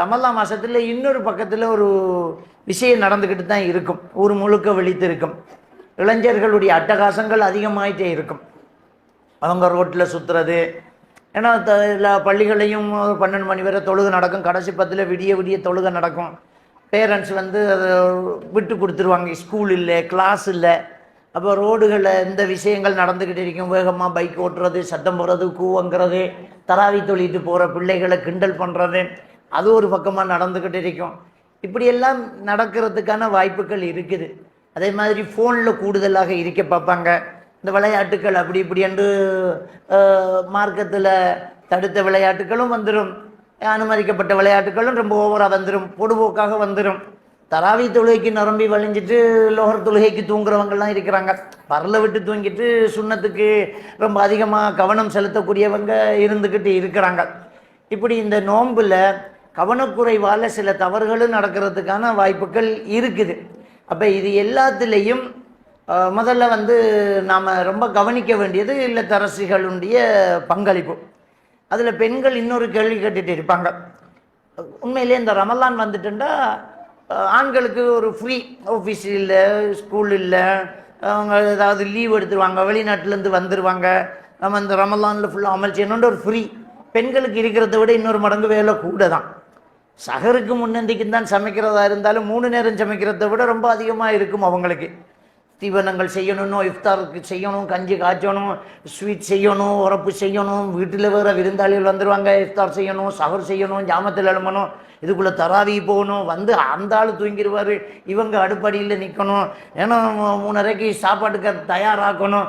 ரமலான் மாசத்துல இன்னொரு பக்கத்துல ஒரு விஷயம் நடந்துக்கிட்டு தான் இருக்கும். ஊர் முழுக்க விழித்து இருக்கும். இளைஞர்களுடைய அட்டகாசங்கள் அதிகமாயிட்டே இருக்கும். அவங்க ரோட்டில் சுற்றுறது. ஏன்னா எல்லா பள்ளிகளையும் 12 மணி வரை தொழுகை நடக்கும். கடைசி 10 விடிய விடிய தொழுகை நடக்கும். பேரண்ட்ஸ் வந்து அதை விட்டு கொடுத்துருவாங்க. ஸ்கூல் இல்லை, கிளாஸ் இல்லை. அப்போ ரோடுகளில் இந்த விஷயங்கள் நடந்துக்கிட்டு இருக்கும். வேகமாக பைக் ஓட்டுறது, சத்தம் போடுறது, கூவங்கிறது, தராவி தொழிட்டு போகிற பிள்ளைகளை கிண்டல் பண்ணுறது, அது ஒரு பக்கமாக நடந்துக்கிட்டு இருக்கும். இப்படியெல்லாம் நடக்கிறதுக்கான வாய்ப்புகள் இருக்குது. அதே மாதிரி ஃபோனில் கூடுதலாக இருக்க பார்ப்பாங்க. இந்த விளையாட்டுக்கள் அப்படி இப்படி என்று மார்க்கத்தில் தடுத்த விளையாட்டுகளும் வந்துடும். அனுமதிக்கப்பட்ட விளையாட்டுகளும் ரொம்ப ஓவராக வந்துடும். பொடுபோக்காக வந்துடும். தராவி தொழுகைக்கு நிரம்பி வழிஞ்சிட்டு லோகர் தொழுகைக்கு தூங்குறவங்கலாம் இருக்கிறாங்க. பரல விட்டு தூங்கிட்டு சுண்ணத்துக்கு ரொம்ப அதிகமாக கவனம் செலுத்தக்கூடியவங்க இருந்துக்கிட்டு இருக்கிறாங்க. இப்படி இந்த நோம்பில் கவனக்குறைவால் சில தவறுகளும் நடக்கிறதுக்கான வாய்ப்புகள் இருக்குது. அப்போ இது எல்லாத்துலேயும் முதல்ல வந்து நாம் ரொம்ப கவனிக்க வேண்டியது இல்லத்தரசிகளுடைய பங்களிப்பு. அதில் பெண்கள் இன்னொரு கேள்வி கேட்டுட்டு இருப்பாங்க. உண்மையிலே இந்த ரமலான் வந்துட்டுண்டா ஆண்களுக்கு ஒரு ஃப்ரீ, ஆஃபீஸ் இல்லை, ஸ்கூல் இல்லை, அவங்க ஏதாவது லீவ் எடுத்துருவாங்க, வெளிநாட்டிலேருந்து வந்துடுவாங்க, நம்ம இந்த ரமலானில் ஃபுல்லாக அமல் செய்யணுன்ற ஒரு ஃப்ரீ. பெண்களுக்கு இருக்கிறத விட இன்னொரு மடங்கு வேலை கூட தான். சகருக்கு முன்னந்திக்கும் தான் சமைக்கிறதா இருந்தாலும் 3 நேரம் சமைக்கிறத விட ரொம்ப அதிகமாக இருக்கும் அவங்களுக்கு. தீவனங்கள் செய்யணும், இஃப்தாருக்கு செய்யணும், கஞ்சி காய்ச்சணும், ஸ்வீட் செய்யணும், உரப்பு செய்யணும், வீட்டில் வேறு விருந்தாளிகள் வந்துடுவாங்க, இஃப்தார் செய்யணும், சகர் செய்யணும், ஜாமத்தில் எழுமணும், இதுக்குள்ளே தராவி போகணும், வந்து அந்த ஆள் தூங்கிடுவார், இவங்க அடுப்படியில் நிற்கணும், ஏன்னா 3:30க்கு சாப்பாட்டுக்கு தயாராக்கணும்,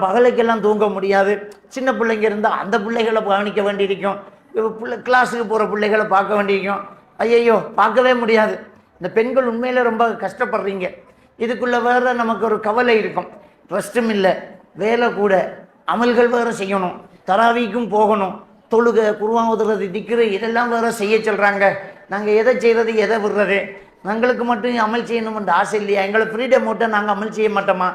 பகலுக்கெல்லாம் தூங்க முடியாது. சின்ன பிள்ளைங்க இருந்தால் அந்த பிள்ளைகளை கவனிக்க வேண்டியிருக்கும். கிளாஸுக்கு போகிற பிள்ளைகளை பார்க்க வேண்டியிருக்கும். ஐயையோ பார்க்கவே முடியாது. இந்த பெண்கள் உண்மையில் ரொம்ப கஷ்டப்படுறீங்க. இதுக்குள்ளே வேறு நமக்கு ஒரு கவலை இருக்கும். ரெஸ்ட்டும் இல்லை, வேலை கூட, அமல்கள் வேறு செய்யணும், தராவிக்கும் போகணும், தொழுகை, குர்ஆன் ஓதுறது, திக்ரு, இதெல்லாம் வேறு செய்ய சொல்கிறாங்க. நாங்கள் எதை செய்கிறது, எதை விடுறது? எங்களுக்கு மட்டும் அமல் செய்யணும்ன்ற ஆசை இல்லையா? எங்களை ஃப்ரீடம் மட்டும் நாங்கள் அமல் செய்ய மாட்டோமா?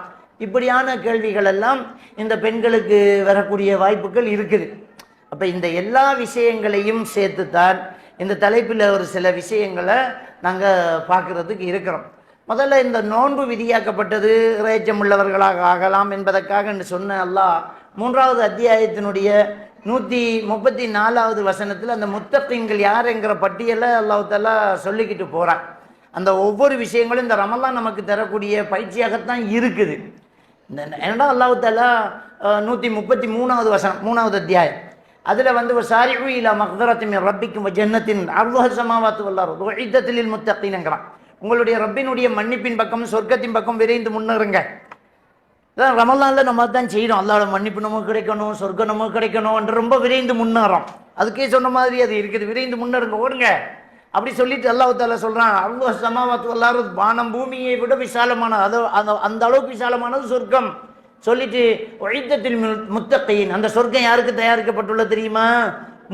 இப்படியான கேள்விகள் எல்லாம் இந்த பெண்களுக்கு வரக்கூடிய வாய்ப்புகள் இருக்குது. அப்போ இந்த எல்லா விஷயங்களையும் சேர்த்துத்தான் இந்த தலைப்பில் ஒரு சில விஷயங்களை நாங்கள் பார்க்குறதுக்கு இருக்கிறோம். முதல்ல இந்த நோன்பு விதியாக்கப்பட்டது இறைச்சம் உள்ளவர்களாக ஆகலாம் என்பதற்காக என்று சொன்ன அல்லாஹ் 3வது அத்தியாயத்தினுடைய 134வது வசனத்தில் அந்த முத்தகீன்கள் யார் என்கிற பட்டியலை அல்லாஹ் தஆலா சொல்லிக்கிட்டு போகிறான். அந்த ஒவ்வொரு விஷயங்களும் இந்த ரமலான் நமக்கு தரக்கூடிய பயிற்சியாகத்தான் இருக்குது. இந்த ஏன்னா அல்லாஹ் தஆலா 133வது வசனம் 3வது அத்தியாயம் அதில் வந்து சாரிஉ இலா மக்ஃபிரத்தின் மின் ரப்பிக்கும் வ ஜன்னத்தின் அர்துஹா ஸமாவாத்து வல் அர்து உஇத்தத் லில் முத்தகீன்ங்கிறான். உங்களுடைய ரப்பினுடைய மன்னிப்பின் பக்கம், சொர்க்கத்தின் பக்கம் விரைந்து முன்னேறுங்க. இதான் ரமலானில் நம்ம தான் செய்யணும். அல்லாஹ்வோட மன்னிப்பு நமக்கு கிடைக்கணும், சொர்க்கம் நமக்கு கிடைக்கணும் என்று ரொம்ப விரைந்து முன்னேறோம். அதுக்கே சொன்ன மாதிரி அது இருக்குது. விரைந்து முன்னேறுங்க, ஓடுங்க அப்படி சொல்லிட்டு அல்லாஹ் தஆலா சொல்கிறான், அர்துஹா ஸமாவாத்து வல் அர்து, வானம் பூமியை விட விசாலமான, அது அந்த அளவுக்கு விசாலமானது சொர்க்கம். சொல்லிட்டு உஇத்தத்தில் முத்தகீன், அந்த சொர்க்கம் யாருக்கு தயாரிக்கப்பட்டுள்ள தெரியுமா?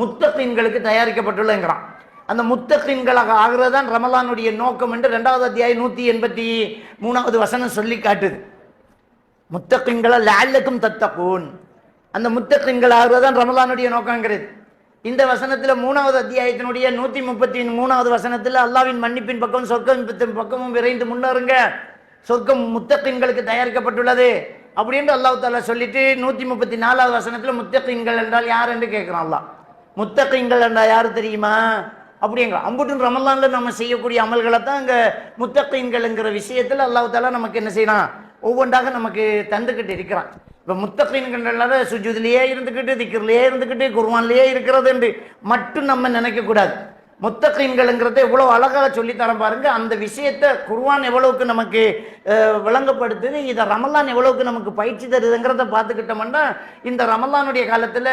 முத்தகீன்களுக்கு தயாரிக்கப்பட்டுள்ளங்கிறான். அந்த முத்தகீன்களாக ஆகிறது தான் ரமலானுடைய நோக்கம் என்று 2வது அத்தியாயம் 183வது வசனம் சொல்லி காட்டுது. முத்தகீன்கள லஅல்லக்கும் தத்தகூன், அந்த முத்தகீன்கள் ஆகிறது தான் ரமலானுடைய நோக்கங்கிறது. இந்த வசனத்தில் 3வது அத்தியாயத்தினுடைய 133வது வசனத்தில் அல்லாஹ்வின் மன்னிப்பின் பக்கம், சொர்க்கத்தின் பக்கமும் விரைந்து முன்னேறுங்க, சொர்க்கம் முத்தகீன்களுக்கு தயாரிக்கப்பட்டுள்ளது அப்படின்னு அல்லாஹ் தஆலா சொல்லிட்டு 134வது வசனத்தில் முத்தகீன்கள் என்றால் யார் என்று கேட்குறான் அல்லாஹ். முத்தகீன்கள் என்றால் யார் தெரியுமா? அப்படிங்கிற அம்புட்டு ரமலானில் நம்ம செய்யக்கூடிய அமல்களை தான் இங்கே முத்தகீன்கள்ங்கிற விஷயத்தில் அல்லாஹ் தஆலா நமக்கு என்ன செய்யறான், ஒவ்வொன்றாக நமக்கு தந்துக்கிட்டு இருக்கிறான். இப்போ முத்தகீன்கள்னால சுஜூதிலேயே இருந்துக்கிட்டு, திக்ர்லேயே இருந்துக்கிட்டு, குர்ஆன்லேயே இருக்கிறது என்று மட்டும் நம்ம நினைக்கக்கூடாது. முத்தகீன்கள்ங்கிறத எவ்வளோ அழகாக சொல்லித்தரம் பாருங்க. அந்த விஷயத்தை குர்ஆன் எவ்வளவுக்கு நமக்கு விளங்கப்படுத்துது, இதை ரமலான் எவ்வளவுக்கு நமக்கு பயிற்சி தருதுங்கிறத பார்த்துக்கிட்டோம்னா இந்த ரமலானுடைய காலத்தில்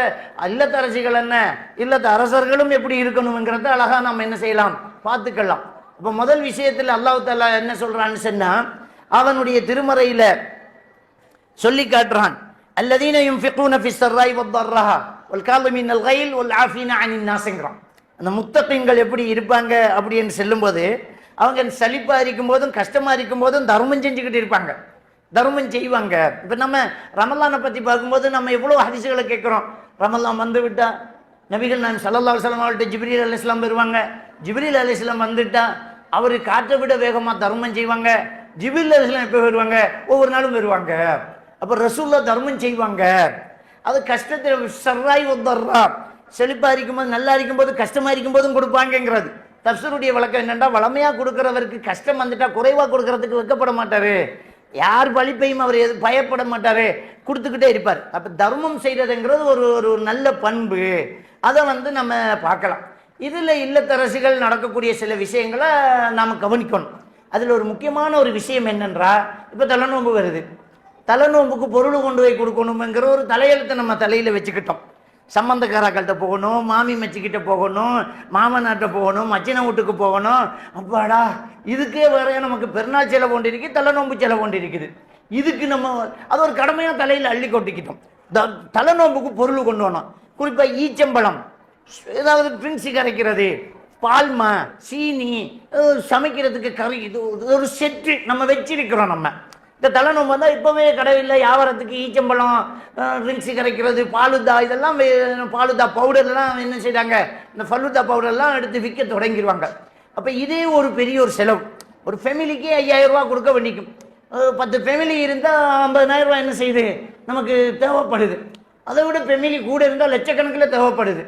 இல்லத்தரசிகள் என்ன, இல்லத்த அரசர்களும் எப்படி இருக்கணுங்கிறத அழகாக நம்ம என்ன செய்யலாம், பார்த்துக்கலாம். இப்போ முதல் விஷயத்தில் அல்லாஹ் தஆலா என்ன சொல்றான்னு சொன்னால், அவனுடைய திருமறையில் சொல்லி காட்டுறான், அல்லதீன யுன்ஃபிகூன ஃபிஸ் ஸர்ராஇ வத்-தர்ரா வல் காலிமீனல் கைல் வல் ஆஃபீன அனின் நாஸ்ங்கிறான். அந்த முத்தகீன்கள் எப்படி இருப்பாங்க அப்படின்னு சொல்லும்போது, அவங்க சலிப்பாக இருக்கும் போதும் கஷ்டமாக இருக்கும் போதும் தர்மம் செஞ்சுக்கிட்டு இருப்பாங்க, தர்மம் செய்வாங்க. இப்போ நம்ம ரமலானை பற்றி பார்க்கும்போது நம்ம எவ்வளோ ஹதீஸ்களை கேட்குறோம். ரமலான் வந்து விட்டால் நபிகள் நான் ஸல்லல்லாஹு அலைஹி வஸல்லம் அவர்கள்ட்ட ஜிப்ரீல் அலைஹிஸ்ஸலாம் வருவாங்க, ஜிப்ரீல் அலைஹிஸ்ஸலாம் வந்துட்டா அவர் காற்றை விட வேகமா தர்மம் செய்வாங்க. ஜிப்ரீல் அலைஹிஸ்ஸலாம் எப்போ வருவாங்க? ஒவ்வொரு நாளும் வருவாங்க. அப்ப ரசூலுல்லாஹ் தர்மம் செய்வாங்க. அது கஷ்டத்தில் சர்ராய் வந்தர்ரா, செழிப்பா இருக்கும்போது நல்லா இருக்கும்போது கஷ்டமா இருக்கும்போதும் கொடுப்பாங்கிறது தஃப்ஸீருடைய வழக்கம். என்னன்னா, வளமையா கொடுக்கிறவருக்கு கஷ்டம் வந்துட்டா குறைவா கொடுக்கறதுக்கு வெட்கப்பட மாட்டாரு. யார் பழிப்பையும் அவர் பயப்பட மாட்டாரு, கொடுத்துக்கிட்டே இருப்பார். அப்ப தர்மம் செய்யறதுங்கிறது ஒரு ஒரு நல்ல பண்பு. அதை நம்ம பார்க்கலாம். இதுல இல்லத்தரசிகள் நடக்கக்கூடிய சில விஷயங்களை நாம கவனிக்கணும். அதுல ஒரு முக்கியமான ஒரு விஷயம் என்னன்றா, இப்ப தலைநோம்பு வருது. தலைநோம்புக்கு பொருள் கொண்டு போய் கொடுக்கணுங்கிற ஒரு தலையெழுத்தை நம்ம தலையில வச்சுக்கிட்டோம். சம்பந்தக்காராக்கள்கிட்ட போகணும், மாமி மச்சிக்கிட்ட போகணும், மாமனாட்ட போகணும், மச்சின வீட்டுக்கு போகணும். அப்பாடா, இதுக்கே வேற நமக்கு பெருநாள் செலவு கொண்டு இருக்கு, தலைநோம்பு செலவு கொண்டு இருக்குது. இதுக்கு நம்ம அது ஒரு கடமையா தலையில அள்ளி கொட்டிக்கிட்டோம். தலைநோம்புக்கு பொருள் கொண்டு வரணும். குறிப்பா ஈச்சம்பழம், ஏதாவது ட்ரிங்க்ஸ் கரைக்கிறது, பால்மா, சீனி, சமைக்கிறதுக்கு கறி, இது ஒரு செட்டு நம்ம வச்சிருக்கிறோம். நம்ம இந்த தலைநோம்பு வந்தால் இப்போவே கடையில் வியாபாரத்துக்கு ஈச்சம்பழம், ட்ரிங்க்ஸு கரைக்கிறது, பாலுதா, இதெல்லாம் பாலுதா பவுடர்லாம் என்ன செய்கிறாங்க, இந்த ஃபலுதா பவுடர்லாம் எடுத்து விற்க தொடங்கிடுவாங்க. அப்போ இதே ஒரு பெரிய ஒரு செலவு. ஒரு ஃபேமிலிக்கு 5000 ரூபா கொடுக்க வேண்டிக்கும். 10 ஃபேமிலி இருந்தால் 50,000 ரூபா என்ன செய்யுது, நமக்கு தேவைப்படுது. அதை விட ஃபேமிலி கூட இருந்தால் லட்சக்கணக்கில் தேவைப்படுது.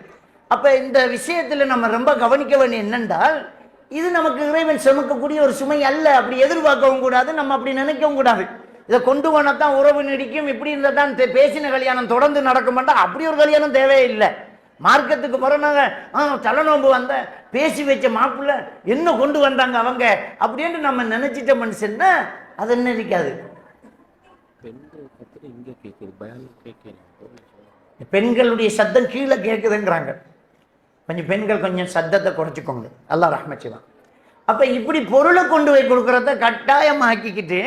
அப்போ இந்த விஷயத்தில் நம்ம ரொம்ப கவனிக்க வேண்டிய என்னென்றால், இது நமக்கு இறைவன் சுமக்கக்கூடிய ஒரு சுமை அல்ல. அப்படி எதிர்பார்க்கவும் கூடாது, நம்ம அப்படி நினைக்கவும் கூடாது. இதை கொண்டு போனதான் உறவு நீடிக்கும், இப்படி இருந்தால் தான் பேசின கல்யாணம் தொடர்ந்து நடக்க மாட்டோம். அப்படி ஒரு கல்யாணம் தேவையில்லை. மார்க்கத்துக்கு பிறனாங்க தலைநோம்பு வந்த பேசி வச்ச மாப்பிள்ள என்ன கொண்டு வந்தாங்க அவங்க அப்படின்னு நம்ம நினைச்சிட்ட மனுஷன்னா அது என்ன இருக்காது. பெண்களுடைய சத்தம் கீழே கேட்குதுங்கிறாங்க. கொஞ்சம் பெண்கள் கொஞ்சம் சத்தத்தை குறைச்சிக்கோங்க, அல்லாஹ் ரஹ்மத் செய்வான். அப்ப இப்படி பொருளை கொண்டு போய் கொடுக்கறத கட்டாயமாக்கிக்கிட்டு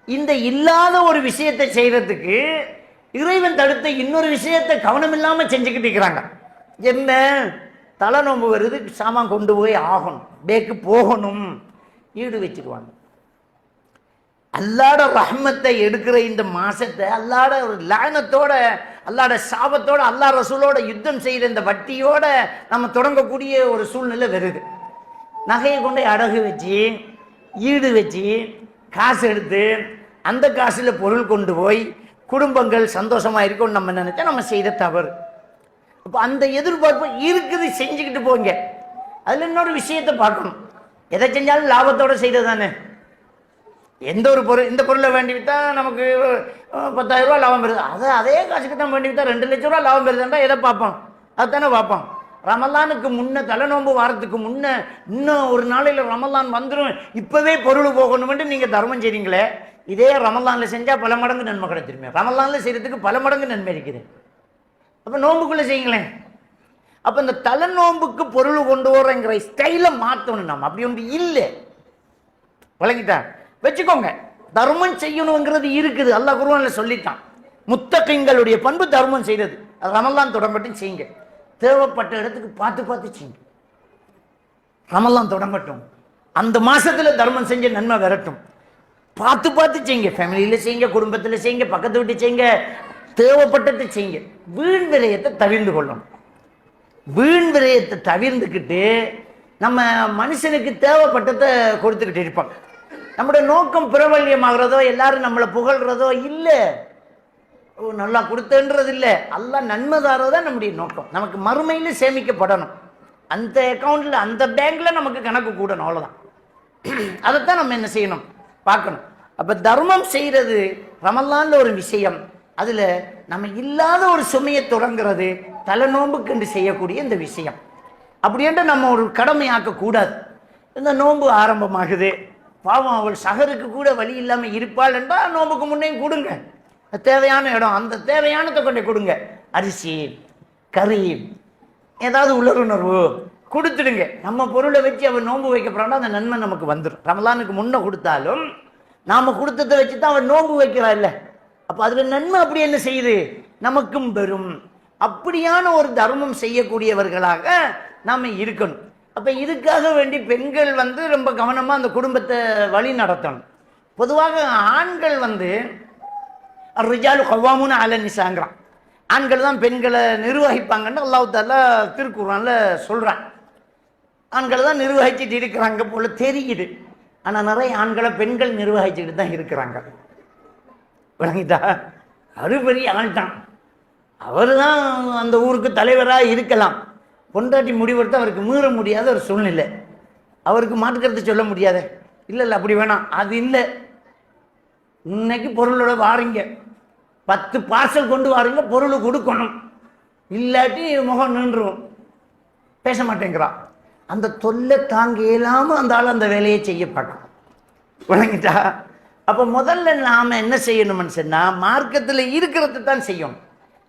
இந்த இல்லாத ஒரு விஷயத்தை செய்யறதுக்கு இறைவன் தடுத்த இன்னொரு விஷயத்தை கவனம் இல்லாம செஞ்சுக்கிட்டு இருக்கிறாங்க. என்ன, தலைநோம்பு வருது, சாமான் கொண்டு போய் ஆகணும், பேக்கு போகணும், ஈடு வச்சுக்குவாங்க. அல்லாட ரஹ்மத்தை எடுக்கிற இந்த மாசத்தை அல்லாட ஒரு லானத்தோட, அல்லாட சாபத்தோட, அல்லா ரசூலோட யுத்தம் செய்யற இந்த வட்டியோட நம்ம தொடங்கக்கூடிய ஒரு சூழ்நிலை வருது. நகையை கொண்டு அடகு வச்சு, ஈடு வச்சு, காசு எடுத்து அந்த காசுல பொருள் கொண்டு போய் குடும்பங்கள் சந்தோஷமா இருக்கும்னு நம்ம நினைச்சா நம்ம செய்த தவறு. அப்ப அந்த எதிர்பார்ப்பு இருக்குது, செஞ்சுக்கிட்டு போங்க. அதுல இன்னொரு விஷயத்தை பார்க்கணும். எதை செஞ்சாலும் லாபத்தோட செய்யறதானே. எந்த ஒரு பொருள், இந்த பொருளை வேண்டி விட்டா நமக்கு 10,000 ரூபா லாபம் பெறுது, அதே காசுக்கு தான் வேண்டி விட்டா 2 லட்சம் ரூபா லாபம் பெறுதுன்றா எதை பார்ப்போம்? அதுதானே பார்ப்போம். ரமலானுக்கு முன்ன, தலைநோம்பு வாரத்துக்கு முன்ன, இன்னும் ஒரு நாளையில ரமலான் வந்துடும், இப்பவே பொருள் போகணும்னு நீங்க தர்மம் செய்றீங்களே, இதே ரமலான்ல செஞ்சா பல மடங்கு நன்மை கிடைச்சிருமே. ரமலான்ல செய்யறதுக்கு பல மடங்கு நன்மை இருக்குது. அப்ப நோம்புக்குள்ள செய்யுங்களேன். அப்ப இந்த தலைநோம்புக்கு பொருள் கொண்டு வரங்கிற ஸ்டைல மாத்தணும். நம்ம அப்படி ஒன்று இல்லை, வழங்கிட்டா வச்சுக்கோங்க. தர்மம் செய்யணுங்கிறது இருக்குது, அல்லாஹ் குர்ஆன்ல சொல்லிட்டான். முத்தகீன்களுடைய பண்பு தர்மம் செய்யறது. அது ரமலான் தொடங்கட்டும் செய்யுங்க, தேவைப்பட்ட இடத்துக்கு பார்த்து பார்த்து செய்யுங்க. ரமலான் தொடங்கட்டும், அந்த மாசத்துல தர்மம் செஞ்ச நன்மை வரட்டும், பார்த்து பார்த்து செய்யுங்க. ஃபேமிலியில செய்யுங்க, குடும்பத்துல செய்யுங்க, பக்கத்து விட்டு செய்யுங்க, தேவைப்பட்டதை செய்யுங்க. வீண் விரயத்தை தவிர்ந்து கொள்ளணும். வீண் விரயத்தை தவிர்ந்துக்கிட்டு நம்ம மனுஷனுக்கு தேவைப்பட்டதை கொடுத்துக்கிட்டு இருப்போம். நம்முடைய நோக்கம் பிரபல்யமாகிறதோ, எல்லாரும் நம்மளை புகழ்றதோ இல்லை, நல்லா கொடுத்தன்றது இல்லை. அல்லாஹ் நன்மைதாரதான் நம்முடைய நோக்கம். நமக்கு மறுமையில சேமிக்கப்படணும். அந்த அக்கௌண்ட்ல, அந்த பேங்க்ல நமக்கு கணக்கு கூடணும், அவ்வளவுதான். அதைத்தான் நம்ம என்ன செய்யணும், பார்க்கணும். அப்ப தர்மம் செய்யறது ரமலான்ல ஒரு விஷயம். அதுல நம்ம இல்லாத ஒரு சுமையை தொடங்குறது தலைநோம்புக்கு என்று செய்யக்கூடிய இந்த விஷயம். அப்படின்ற நம்ம ஒரு கடமையாக்க கூடாது. இந்த நோன்பு ஆரம்பமாகுது, பாவம் அவள் சகருக்கு கூட வழி இல்லாம இருப்பாள் என்றால் நோம்புக்கு முன்னையும் கொடுங்க. தேவையான இடம், அந்த தேவையானதை கொண்டு கொடுங்க. அரிசி, கறி, ஏதாவது உள்ளுணர்வு கொடுத்துடுங்க. நம்ம பொருளை வச்சு அவன் நோன்பு வைக்கப்படுறா அந்த நன்மை நமக்கு வந்துடும். ரமலானுக்கு முன்ன கொடுத்தாலும் நாம கொடுத்ததை வச்சு தான் அவன் நோன்பு வைக்கிறா இல்லை. அப்ப அதுல நன்மை அப்படி என்ன செய்யுது, நமக்கும் பெறும். அப்படியான ஒரு தர்மம் செய்யக்கூடியவர்களாக நாம இருக்கணும். அப்ப இதுக்காக வேண்டி பெண்கள் ரொம்ப கவனமா அந்த குடும்பத்தை வழி நடத்தணும். பொதுவாக ஆண்கள் ரிஜாலு கவ்வாமுன அல நிசாங்கிறான். ஆண்கள் தான் பெண்களை நிர்வகிப்பாங்கன்னு அல்லாஹ் தஆலா திருக்குர்ஆன்ல சொல்றான். ஆண்களை தான் நிர்வகிச்சுட்டு இருக்கிறாங்க போல தெரியுது. ஆனால் நிறைய ஆண்களை பெண்கள் நிர்வகிச்சுட்டு தான் இருக்கிறாங்க. விளங்கிட்டா? அது பெரிய ஆள் தான், அவர் தான் அந்த ஊருக்கு தலைவராக இருக்கலாம். பொண்டாட்டி முடிவெடுத்து அவருக்கு மீற முடியாத ஒரு சூழ்நிலை, அவருக்கு மாற்றுக்கருத்து சொல்ல முடியாத. இல்லை இல்லை அப்படி வேணாம், அது இல்லை. இன்னைக்கு பொருளோட வாரீங்க, 10 பார்சல் கொண்டு வாரீங்க, பொருள் கொடுக்கணும், இல்லாட்டி முகம் நின்றுவோம், பேச மாட்டேங்கிறான். அந்த தொல்லை தாங்க இயலாமல் அந்த ஆள் அந்த வேலையை செய்ய பார்க்கணும். விளங்கிட்டா? அப்போ முதல்ல நாம் என்ன செய்யணும்னு சொன்னால், மார்க்கத்தில் இருக்கிறது தான் செய்யணும்,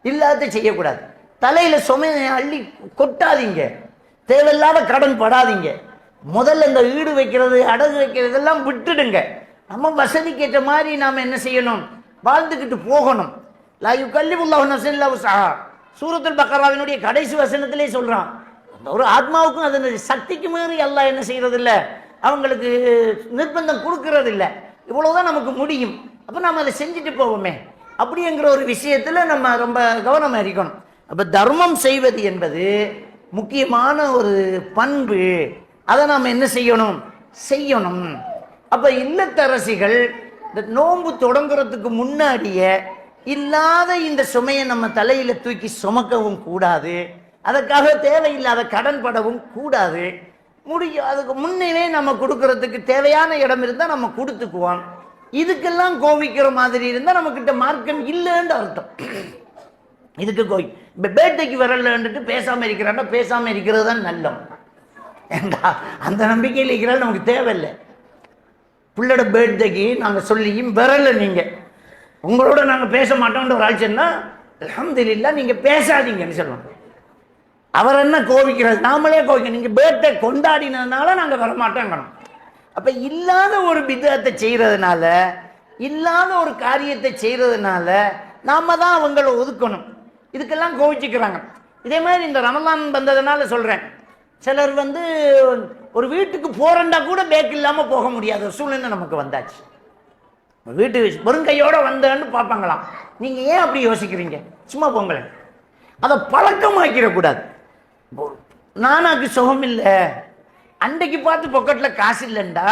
இல்லாத செய்யக்கூடாது. தலையில் சுமையை அள்ளி கொட்டாதீங்க, தேவையில்லாத கடன் படாதீங்க. முதல்ல இந்த ஈடு வைக்கிறது அடகு வைக்கிறதெல்லாம் விட்டுடுங்க. நம்ம வசதிக்கு ஏற்ற மாதிரி நாம் என்ன செய்யணும், வாழ்ந்துக்கிட்டு போகணும். லா யுகல்லிஃபுல்லாஹு நஃப்ஸன் இல்லா வுஸ்அஹா, சூரத்துல் பக்கராவினுடைய கடைசி வசனத்திலே சொல்கிறான். ஒரு ஆத்மாவுக்கும் அதனுடைய சக்திக்கு மீறி அல்லாஹ் என்ன செய்கிறது இல்லை, அவங்களுக்கு நிர்பந்தம் கொடுக்கறது இல்லை. இவ்வளவுதான் நமக்கு முடியும், அப்போ நம்ம அதை செஞ்சுட்டு போவோமே அப்படிங்கிற ஒரு விஷயத்தில் நம்ம ரொம்ப கவனமாக இருக்கணும். அப்போ தர்மம் செய்வது என்பது முக்கியமான ஒரு பண்பு, அதை நாம் என்ன செய்யணும், செய்யணும். அப்போ இல்லத்தரசிகள் இந்த நோன்பு தொடங்குறதுக்கு முன்னாடியே இல்லாத இந்த சுமையை நம்ம தலையில் தூக்கி சுமக்கவும் கூடாது, அதற்காக தேவையில்லாத கடன் படவும் கூடாது. முடியும், அதுக்கு முன்னே நம்ம கொடுக்கறதுக்கு தேவையான இடம் இருந்தால் நம்ம கொடுத்துக்குவோம். இதுக்கெல்லாம் கோவிக்கிற மாதிரி இருந்தால் நம்மக்கிட்ட மார்க்கம் இல்லைன்னு அர்த்தம். இதுக்கு இப்போ பேட்டைக்கு வரலன்ட்டு பேசாமல் இருக்கிறான்னா பேசாமல் இருக்கிறது தான் நல்லம். ஏண்டா அந்த நம்பிக்கையில் இருக்கிறாள் நமக்கு தேவையில்லை. பிள்ளோட பேர்த்டேக்கு நாங்கள் சொல்லியும் வரல, நீங்கள் உங்களோட நாங்கள் பேச மாட்டோம்ன்ற ஒரு ஆட்சின்னா அல்ஹம்துலில்லாஹ் நீங்கள் பேசாதீங்கன்னு சொல்லுவோம். அவர் என்ன கோவிக்கிறது, நாமளே கோவிக்க, நீங்கள் பேர்த்டே கொண்டாடினதுனால நாங்கள் வரமாட்டோங்கணும். அப்போ இல்லாத ஒரு பிதத்தை செய்கிறதுனால, இல்லாத ஒரு காரியத்தை செய்கிறதுனால நாம தான் அவங்களை ஒதுக்கணும். இதுக்கெல்லாம் கோவிச்சுக்கிறாங்க. இதே மாதிரி இந்த ரமலான் வந்ததுனால சொல்கிறேன், சிலர் ஒரு வீட்டுக்கு போகிறண்டா கூட பேக் இல்லாமல் போக முடியாத ஒரு சூழ்நிலை நமக்கு வந்தாச்சு. வீட்டு வெறுங்கையோடு வந்தேன்னு பார்ப்பாங்களாம். நீங்கள் ஏன் அப்படி யோசிக்கிறீங்க, சும்மா போங்களேன். அதை பழக்கமாக்கிடக்கூடாது. நானாக்கு சுகம் இல்லை, அன்றைக்கு பார்த்து பொக்கெட்டில் காசு இல்லைண்டா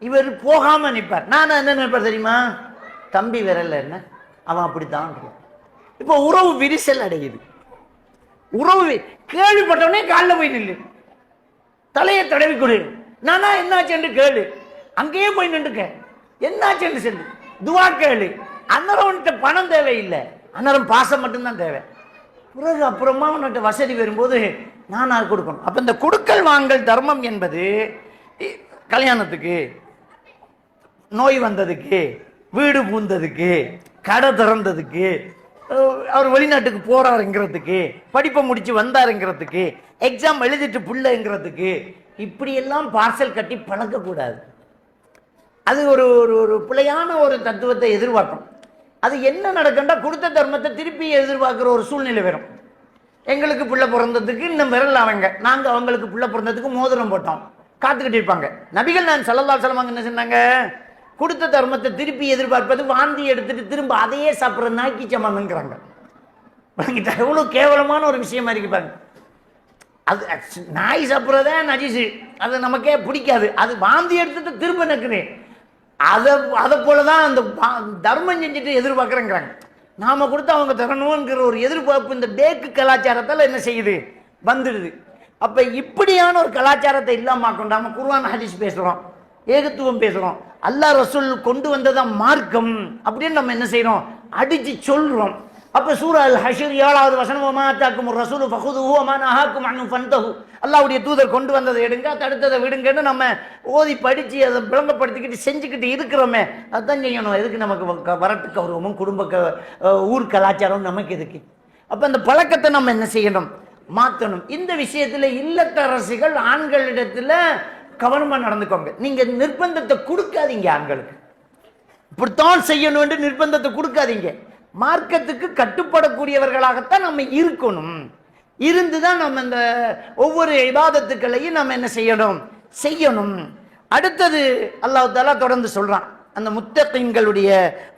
இவர் போகாமல் நிற்பார். நான் என்ன நினைப்பார் தெரியுமா, தம்பி விரல என்ன அவன் அப்படித்தான். இப்போ உறவு விரிசல் அடையுது. உறவு கேள்விப்பட்டவனே காலில் போய் நில்லு, தலையை தடவி கொடு, நானா என்னாச்சு கேளு, அங்கேயே போய் நின்றுக்க, என்னாச்சு சொல்லு, துவா கேளு. அன்னரவன்கிட்ட பணம் தேவையில்லை, அன்னரம் பாசம் மட்டும்தான் தேவை. பிறகு அப்புறமா உன்கிட்ட வசதி வரும்போது நானா கொடுக்கணும். அப்போ இந்த கொடுக்கல் வாங்கல் தர்மம் என்பது கல்யாணத்துக்கு, நோய் வந்ததுக்கு, வீடு பூந்ததுக்கு, கடை திறந்ததுக்கு, அவர் வெளிநாட்டுக்கு போறாருங்கிறதுக்கு, படிப்பை முடிச்சு வந்தாருங்கிறதுக்கு, எக்ஸாம் எழுதிட்டு பிள்ளைங்கிறதுக்கு, இப்படியெல்லாம் பார்சல் கட்டி பழக்கக்கூடாது. அது ஒரு ஒரு பிழையான ஒரு தத்துவத்தை எதிர்பார்க்கும். அது என்ன நடக்கும்னா, கொடுத்த தர்மத்தை திருப்பி எதிர்பார்க்குற ஒரு சூழ்நிலை வரும். எங்களுக்கு பிள்ளை பிறந்ததுக்கு இன்னும் விரல் அவங்க, நாங்கள் அவங்களுக்கு பிள்ளை பிறந்ததுக்கு மோதிரம் போட்டோம், காத்துக்கிட்டு இருப்பாங்க. நபிகள் நான் ஸல்லல்லாஹு அலைஹி வஸல்லம் என்ன சொன்னாங்க, கொடுத்த தர்மத்தை திருப்பி எதிர்பார்ப்பது வாந்தி எடுத்துட்டு திரும்ப அதையே சாப்பிட்ற நாக்கி சமங்கிறாங்க. எவ்வளோ கேவலமான ஒரு விஷயமா இருக்கு பாருங்க. அது நாய் சாப்பிட்றதே நஜிசு, அது நமக்கே பிடிக்காது. அது வாந்தி எடுத்துட்டு திரும்ப நக்குறேன், அதை போல தான் அந்த தர்மம் செஞ்சுட்டு எதிர்பார்க்குறேங்கிறாங்க. நாம் கொடுத்து அவங்க தரணுங்கிற ஒரு எதிர்பார்ப்பு இந்த டேக்கு கலாச்சாரத்தால் என்ன செய்யுது, வந்துடுது. அப்போ இப்படியான ஒரு கலாச்சாரத்தை இல்லாமல் கொண்டாமல் குர்ஆன் ஹதீஸ் பேசுகிறோம், ஏகத்துவம் பேசுகிறோம், அல்லாஹ் ரசூல் கொண்டு வந்ததான் மார்க்கம் அப்படின்னு நம்ம என்ன செய்கிறோம், அடித்து சொல்கிறோம். அப்போ சூரா அல் ஹஷ்ர் 7வது வசனம், வமா அத்தாக்கும் ரசூலு ஃபகுதுஹு வமா நஹாக்கும் அன்ஹு ஃபன்தஹு, அல்லாஹ்வுடைய தூதர் கொண்டு வந்ததை எடுங்க, தடுத்ததை விடுங்கன்னு நம்ம ஓதி படித்து அதை விளங்கப்படுத்திக்கிட்டு செஞ்சுக்கிட்டு இருக்கிறோமே, அதுதான் செய்யணும். எதுக்கு நமக்கு வரட்டு கௌரவமும் குடும்ப ஊர் கலாச்சாரம் நமக்கு எதுக்கு? அப்போ அந்த பழக்கத்தை நம்ம என்ன செய்யணும், மாற்றணும். இந்த விஷயத்தில் இல்லத்தரசிகள் ஆண்களிடத்தில் கவனமாக நடந்துக்கோங்க. நீங்கள் நிர்பந்தத்தை கொடுக்காதீங்க, ஆண்களுக்கு இப்படித்தான் செய்யணும் என்று நிர்பந்தத்தை கொடுக்காதீங்க. மார்க்கத்துக்கு கட்டுப்படக்கூடியவர்களாகத்தான் நம்ம இருக்கணும். இருந்துதான் நம்ம இந்த ஒவ்வொரு இபாதத்துக்களையும் நம்ம என்ன செய்யணும். அடுத்தது அல்லாஹ் தஆலா தொடர்ந்து சொல்றான், அந்த முத்தகீன்களுடைய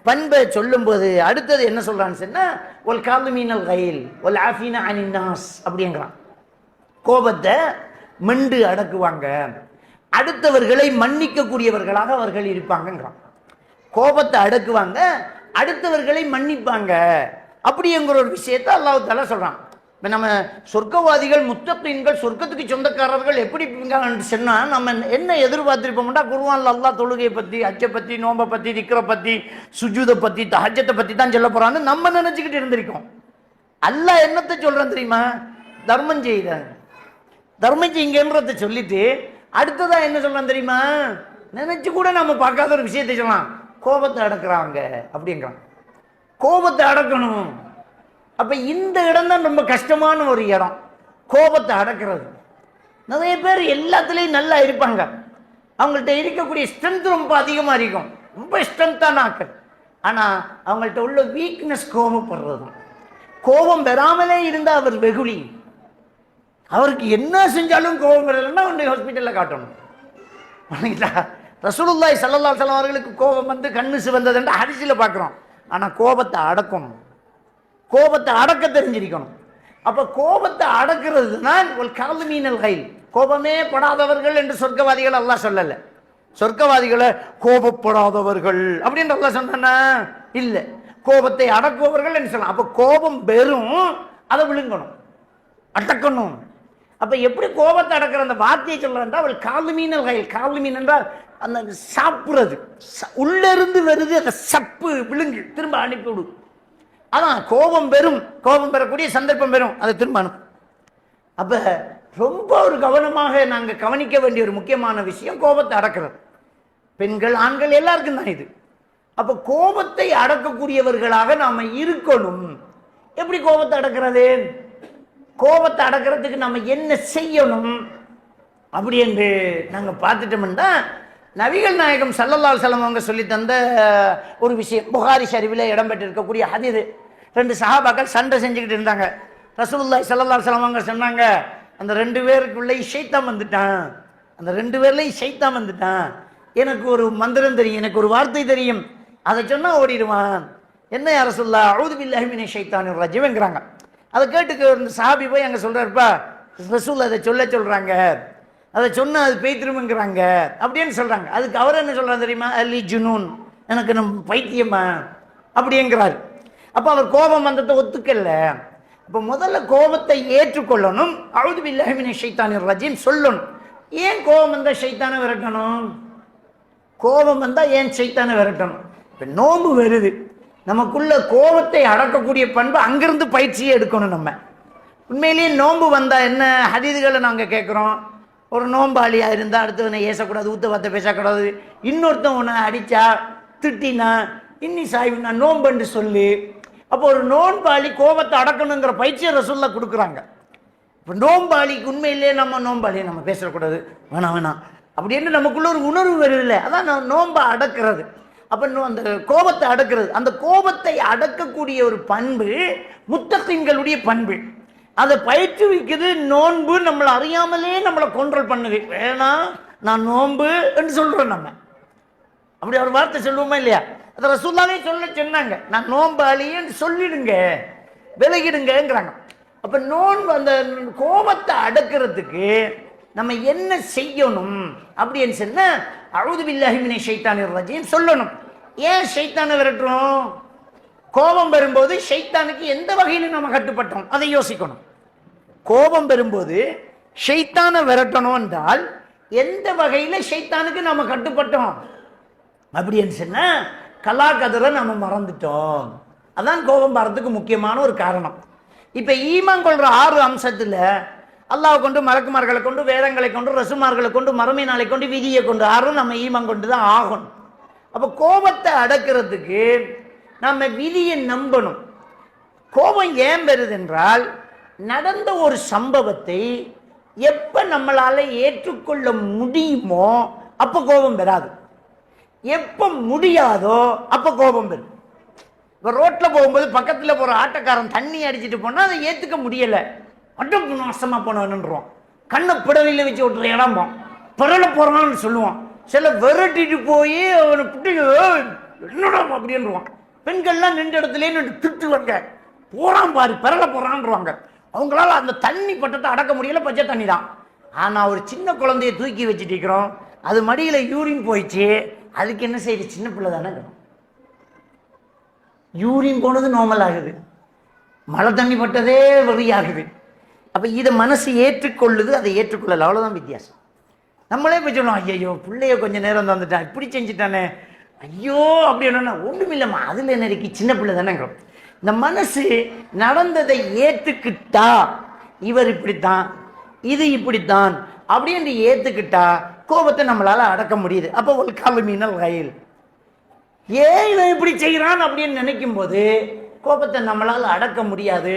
பண்பை சொல்லும்போது அடுத்தது என்ன சொல்றான்னு சொன்னா, வல் காலிமீனல் கைல் வல் ஆஃபீன அனின் நாஸ் அப்படிங்கிறான். கோபத்தை மெண்டு அடக்குவாங்க, அடுத்தவர்களை மன்னிக்க கூடியவர்களாக அவர்கள் இருப்பாங்கங்கிறான். கோபத்தை அடக்குவாங்க, அடுத்தவர்களை மன்னிப்பாங்க அப்படிங்கிற ஒரு விஷயத்தை அல்லாஹ் தஆலா சொல்றான். இப்போ நம்ம சொர்க்கவாதிகள் முத்தகீன்கள் சொர்க்கத்துக்கு சொந்தக்காரர்கள் எப்படி சொன்னா நம்ம என்ன எதிர்பார்த்திருப்போம்டா, குர்ஆன்ல அல்லாஹ் தொழுகையை பத்தி, ஹஜ்ஜை பத்தி, நோம்பை பத்தி, திக்ரை பத்தி, சுஜூதை பத்தி, தஹஜ்ஜத்தை பத்தி தான் சொல்ல போறான்னு நம்ம நினைச்சுக்கிட்டு இருந்திருக்கோம். அல்லாஹ் என்னத்தை சொல்றான் தெரியுமா? தர்மம் செய்யுறாங்க, தர்மம் செய்யுங்கன்றதை சொல்லிட்டு அடுத்ததா என்ன சொல்றான் தெரியுமா? நினைச்சு கூட நம்ம பார்க்காத ஒரு விஷயத்தை சொல்லலாம், கோபத்தை அடக்குறாங்க அப்படிங்கிறான். கோபத்தை அடக்கணும். அப்ப இந்த இடம் தான் ரொம்ப கஷ்டமான ஒரு இடம், கோபத்தை அடக்கிறது. நிறைய பேர் எல்லாத்துலேயும் நல்லா இருப்பாங்க, அவங்கள்ட்ட இருக்கக்கூடிய ஸ்ட்ரென்த் ரொம்ப அதிகமாக இருக்கும், ரொம்ப ஸ்ட்ரென்த்தான ஆக்கள். ஆனால் அவங்கள்ட்ட உள்ள வீக்னஸ் கோபப்படுறது. கோபம் பெறாமலே இருந்தால் அவர் வெகுளி, அவருக்கு என்ன செஞ்சாலும் கோபம் வரலைன்னா உன்னை ஹாஸ்பிட்டலில் காட்டணும். ரசூலுல்லாஹி ஸல்லல்லாஹு அலைஹி வஸல்லம் அவர்களுக்கு கோபம் வந்து கண்ணு சிவந்ததுன்ற ஹதீஸில் பார்க்குறோம். ஆனால் கோபத்தை அடக்கணும், கோபத்தை அடக்க தெரிஞ்சிருக்கணும். அப்போ கோபத்தை அடக்கிறது தான் ஒரு காலிமீனல் கைல், கோபமே படாதவர்கள் என்று சொர்க்கவாதிகள் அல்லாஹ் சொல்லலை. சொர்க்கவாதிகளை கோபப்படாதவர்கள் அப்படின்னு அல்லாஹ் சொன்னா இல்லை, கோபத்தை அடக்குபவர்கள் என்று சொல்லலாம். அப்போ கோபம் வெறும் அதை விழுங்கணும், அடக்கணும். அப்ப எப்படி கோபத்தை அடக்கிற அந்த வார்த்தையை சொல்றா, அவள் காலிமீனல் கைல், காலிமீன் என்றால் அந்த சாப்பிடுறது, உள்ள இருந்து வருது, அந்த சப்பு விழுங்கு திரும்ப அனுப்பிவிடு. அதான் கோபம் பெறும், கோபம் பெறக்கூடிய சந்தர்ப்பம் பெறும், அதை திரும்ப அனுப்பும். அப்ப ரொம்ப ஒரு கவனமாக நாங்க கவனிக்க வேண்டிய ஒரு முக்கியமான விஷயம் கோபத்தை அடக்கிறது. பெண்கள் ஆண்கள் எல்லாருக்கும் தான் இது. அப்ப கோபத்தை அடக்கக்கூடியவர்களாக நாம இருக்கணும். எப்படி கோபத்தை அடக்கிறது? கோபத்தை அடக்கிறதுக்கு நம்ம என்ன செய்யணும் அப்படி என்று நாங்க பார்த்துட்டோம்னா, நபிகள் நாயகம் ஸல்லல்லாஹு அலைஹி வஸல்லம் அவங்க சொல்லி தந்த ஒரு விஷயம், புகாரி ஷரீஃபில் இடம்பெற்றிருக்கக்கூடிய ஹதீஸ். 2 சஹாபாக்கள் சண்டை செஞ்சுக்கிட்டு இருந்தாங்க. ரசூலுல்லாஹி ஸல்லல்லாஹு அலைஹி வஸல்லம் அவங்க சொன்னாங்க, அந்த 2 பேருக்குள்ளே ஷைத்தான் வந்துட்டான், அந்த 2 பேர்லையும் ஷைத்தான் வந்துட்டான், எனக்கு ஒரு மந்திரம் தெரியும், எனக்கு ஒரு வார்த்தை தெரியும், அதை சொன்னா ஓடிடுவான். என்ன யா ரசூலுல்லாஹ், அஊது பில்லாஹி மினஷ் ஷைத்தானிர் ரஜீம்ங்கறாங்க. அதை கேட்டுக்கு ஒரு சஹாபி போய் அங்கே சொல்றாருப்பா, ரசூல் அதை சொல்றாங்க, அதை சொன்னா அது பேய்த்திருமுங்கிறாங்க அப்படின்னு சொல்றாங்க. அதுக்கு அவர் என்ன சொல்றாரு தெரியுமா? அல்லி ஜுனூன், எனக்கு நம்ம பைத்தியமா அப்படிங்கிறாரு. அப்ப அவர் கோபம் வந்ததை ஒத்துக்கல. அப்ப முதல்ல கோபத்தை ஏற்றுக்கொள்ளணும், அஊது பில்லாஹி மினஷ் ஷைத்தானிர் ரஜீம் சொல்லணும். ஏன் கோபம் வந்தா ஷைத்தானை விரட்டணும்? கோபம் வந்தா ஏன் ஷைத்தானை விரட்டணும்? இப்ப நோன்பு வருது, நமக்குள்ள கோபத்தை அடக்கக்கூடிய பண்பு அங்கிருந்து பயிற்சியை எடுக்கணும். நம்ம உண்மையிலேயே நோன்பு வந்தா என்ன ஹதீதுகளை நாங்க கேட்கிறோம், ஒரு நோம்பாளியா இருந்தா அடுத்தவனை ஏசக்கூடாது, ஊத்த வார்த்தை பேசக்கூடாது, இன்னொருத்தன் உன்னை அடிச்சா திட்டினா இன்னி சாய்வுனா நோம்புன்னு சொல்லி. அப்போ ஒரு நோன்பாளி கோபத்தை அடக்கணுங்கிற பயிற்சியை ரசூலுல்லாஹ் கொடுக்குறாங்க. இப்போ நோம்பாளிக்கு உண்மையிலேயே நம்ம நோம்பாளியை நம்ம பேசக்கூடாது, வேணாம் அப்படின்னு நமக்குள்ள ஒரு உணர்வு வருதில்லை, அதான் நோன்பை அடக்கிறது. அப்ப அந்த கோபத்தை அடக்கிறது, அந்த கோபத்தை அடக்கக்கூடிய ஒரு பண்பு முத்தகீன்களுடைய பண்பு. அதை பயிற்றுவிக்குது நோன்பு. நம்மளை அறியாமலே நம்மளை கண்ட்ரோல் பண்ணுது. வேணாம் நான் நோன்பு என்று சொல்றோம். நம்ம அப்படி ஒரு வார்த்தை சொல்லுவோமா இல்லையா? அதை ரசூலுல்லாஹே சொன்னாங்க, நான் நோம்பாளின்னு சொல்லிடுங்க, விலகிடுங்கிறாங்க. அப்ப நோன்பு அந்த கோபத்தை அடக்கிறதுக்கு நம்ம என்ன செய்யணும் அப்படின்னு சொன்னா, அஊது பில்லாஹி மினஷ் ஷைத்தானிர் ரஜீம் சொல்லணும். ஏன் ஷைத்தானை விரட்டுறோம்? கோபம் வரும்போது ஷைத்தானுக்கு எந்த வகையில் நம்ம கட்டுப்பட்டோம் அதை யோசிக்கணும். கோபம் வரும்போது ஷைத்தானை விரட்டணும் என்றால் எந்த வகையில ஷைத்தானுக்கு நம்ம கட்டுப்பட்டோம் அப்படின்னு சொன்னா, கலா கதிரை நம்ம மறந்துட்டோம். அதான் கோபம் வர்றதுக்கு முக்கியமான ஒரு காரணம். இப்ப ஈமான் கொள்ற 6 அம்சத்துல அல்லாஹ் கொண்டு, மலக்குமார்களை கொண்டு, வேதங்களை கொண்டு, ரசூல்மார்களை கொண்டு, மறுமை நாளை கொண்டு, விதியை கொண்டு, 6 நம்ம ஈமான் கொண்டு தான் ஆகணும். அப்ப கோபத்தை அடக்கிறதுக்கு நம்ம விதியை நம்பணும். கோபம் ஏன் வருது என்றால், நடந்த ஒரு சம்பவத்தை எப்ப நம்மளால ஏற்றுக்கொள்ள முடியுமோ அப்ப கோபம் வராது, எப்ப முடியாதோ அப்ப கோபம் வரும். இப்போ ரோட்ல போகும்போது பக்கத்துல போற ஆட்டக்காரன் தண்ணி அடிச்சுட்டு போனா அதை ஏத்துக்க முடியல, மட்டும் நாசமா போனவன்னுருவோம், கண்ணை பிடவையில் வச்சு விட்டுற இடம்போம், பிறல போறான்னு சொல்லுவான். சில விரட்டிட்டு போய் அவனை பிடி என்னடா அப்படின்றான். பெண்கள்லாம் நின்ற இடத்துல நின்று திட்டுவாங்க, போறான் பாரு பிறல போறான்றாங்க. அவங்களால அந்த தண்ணி பட்டத்தை அடக்க முடியல, பச்சை தண்ணி தான். ஆனால் ஒரு சின்ன குழந்தைய தூக்கி வச்சுட்டு இருக்கிறோம், அது மடியில் யூரின் போயிடுச்சு, அதுக்கு என்ன செய்யுது? சின்ன பிள்ளை தானே, யூரின் போனது நார்மல் ஆகுது, மழை தண்ணி பட்டதே வெறியாகுது. அப்போ இதை மனசு ஏற்றுக்கொள்ளுது, அதை ஏற்றுக்கொள்ளல, அவ்வளோதான் வித்தியாசம். நம்மளே போய் சொல்லுவோம், ஐயோ பிள்ளைய கொஞ்சம் நேரம் தந்துட்டான், இப்படி செஞ்சுட்டானே, ஐயோ அப்படி என்னன்னா ஒன்றும் இல்லைம்மா, அதில் என்ன இருக்கு, சின்ன பிள்ளை தானேங்கிறோம். இந்த மனசு நடந்ததை ஏற்றுக்கிட்டா, இவர் இப்படித்தான், இது இப்படித்தான் அப்படின்னு ஏற்றுக்கிட்டா கோபத்தை நம்மளால அடக்க முடியுது. அப்போ ஒரு காலமீனல் ரயில், ஏன் இவன் இப்படி செய்கிறான் அப்படின்னு நினைக்கும் போது கோபத்தை நம்மளால் அடக்க முடியாது.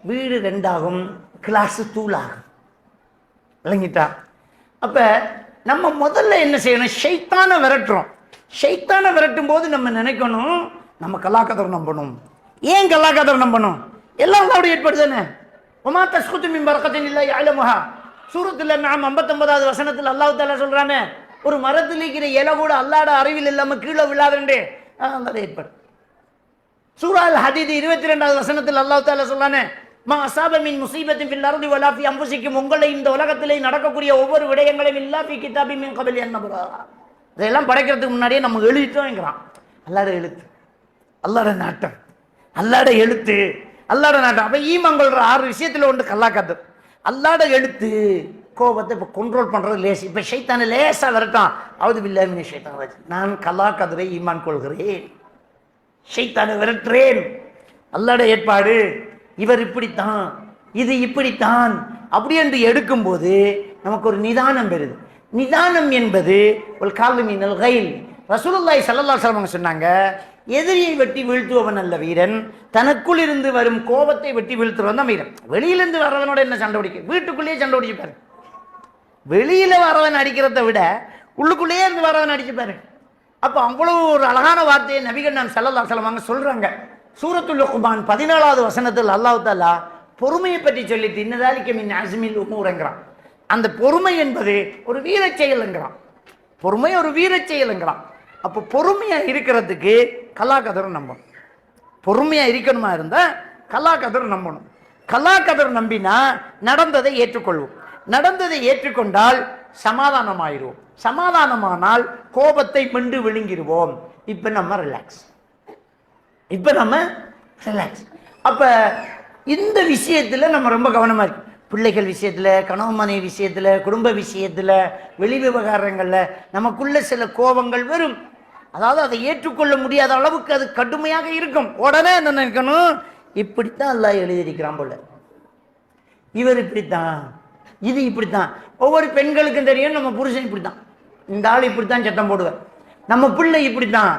வீடு ரெண்டாகும், கிளாஸ் தூளாகும். விளங்கிட்டா? அப்ப நம்ம முதல்ல என்ன செய்யணும்? ஷைத்தானை விரட்டுறோம். ஷைத்தானை விரட்டும் போது நம்ம நினைக்கணும், நம்ம கலாக்கதர் நம்பணும். ஏன் கலாக்கதர் நம்பணும்? எல்லாம் அல்லாஹ்வுடைய ஏற்பாடு தானே. வமா தஸ்குது மின் பரக்கத்தின் இல்லா யஅலமுஹா. சூரத்துல நாம் 59வது வசனத்தில் அல்லாஹ் தஆலா சொல்றானே, ஒரு மரத்தில் இருக்கிற இலை கூட அல்லாஹ்ட அறிவில் இல்லாம கீழே விழாதுன்றே, அல்லாஹ் ஏற்பாடு. சூரா அல் ஹதீத் 22வது வசனத்தில் அல்லாஹ் தஆலா சொல்றானே, மா அஸாப மின் முஸீபத்தின் ஃபில் அர்தி வலா ஃபீ அன்ஃபுசிக்கும். உங்களை இந்த உலகத்திலே நடக்கக்கூடிய ஒவ்வொரு விடயங்களையும் இல்லா ஃபீ கிதாபின் மின் கப்லி அன் நப்ரா. இதெல்லாம் படைக்கிறதுக்கு முன்னாடியே நம்ம எழுதிட்டோம்ங்கறான். அல்லாஹ்ட எழுத்து, அல்லாஹ்ட நாட்டம், அல்லாஹ்ட எழுத்து, அல்லாஹ்ட நாட்டம். அப்ப ஈமான் கொள்ற 6 விஷயத்துல ஒன்று கல்லாக்கத்து. அல்லாஹ்ட எழுத்து. கோபத்தை இப்போ கண்ட்ரோல் பண்றது லேஸ். இப்போ ஷைத்தானை லேசா விரட்டான், அவுது பில்லாஹி மினஷ் ஷைத்தானிர் ரஜீம். நான் கல்லாக்கதரை ஈமான் கொள்கிறேன், ஷைத்தானை விரட்டுறேன், அல்லாஹ்ட ஏற்பாடு, இவர் இப்படித்தான், இது இப்படித்தான் அப்படி என்று எடுக்கும்போது நமக்கு ஒரு நிதானம் பெறுது. நிதானம் என்பது ஒரு காலமீனல் கைல். ரசூலுல்லாஹி ஸல்லல்லாஹு அலைஹி வஸல்லம் சொன்னாங்க, எதிரியை வெட்டி வீழ்த்துவவன் அல்ல வீரன், தனக்குள் இருந்து வரும் கோபத்தை வெட்டி வீழ்த்துவன் தான் வீரன். வெளியிலிருந்து வர்றவனோட என்ன சண்டை பிடிக்க, வீட்டுக்குள்ளேயே சண்டை பிடிச்சுப்பாரு. வெளியில வரவன் அடிக்கிறத விட உள்ளுக்குள்ளேயே இருந்து வரவன் அடிச்சுப்பாரு. அப்போ அவ்வளவு ஒரு அழகான வார்த்தையை நபிகள் நாம் ஸல்லல்லாஹு அலைஹி வஸல்லம் சொல்றாங்க. சூரத்துல் லுக்மான் 14வது வசனத்தில் அல்லாஹ் தஆலா பொறுமையை பற்றி சொல்லிட்டு இன்னதாலிக மின் அஸ்மில் உமூர்ங்கறான். அந்த பொறுமை என்பது ஒரு வீர செயல்ங்கறான். பொறுமை ஒரு வீர செயல்ங்கறான். அப்போ பொறுமையா இருக்கிறதுக்கு கலாக்கதர் நம்பணும். பொறுமையா இருக்கணுமா இருந்தா கலாக்கதர் நம்பணும். கலாக்கதர் நம்பினா நடந்ததை ஏற்றுக்கொள்வோம். நடந்ததை ஏற்றுக்கொண்டால் சமாதானமாயிருவோம். சமாதானமானால் கோபத்தை மென்று விழுங்கிடுவோம். இப்ப நம்ம ரிலாக்ஸ். அப்ப இந்த விஷயத்துல நம்ம ரொம்ப கவனமா இருக்கு. பிள்ளைகள் விஷயத்துல, கணவன் மனைவி விஷயத்துல, குடும்ப விஷயத்துல, வெளி விவகாரங்கள்ல நமக்குள்ள சில கோபங்கள் வரும். அதாவது அதை ஏற்றுக்கொள்ள முடியாத அளவுக்கு அது கடுமையாக இருக்கும். உடனே என்ன நினைக்கணும், இப்படித்தான் அல்லாஹ் எழுதியிருக்கிறான் போல, இவர் இப்படித்தான், இது இப்படித்தான். ஒவ்வொரு பெண்களுக்கும் தெரியும், நம்ம புருஷன் இப்படித்தான், இந்த ஆள் இப்படித்தான் சத்தம் போடுவார், நம்ம பிள்ளை இப்படித்தான்,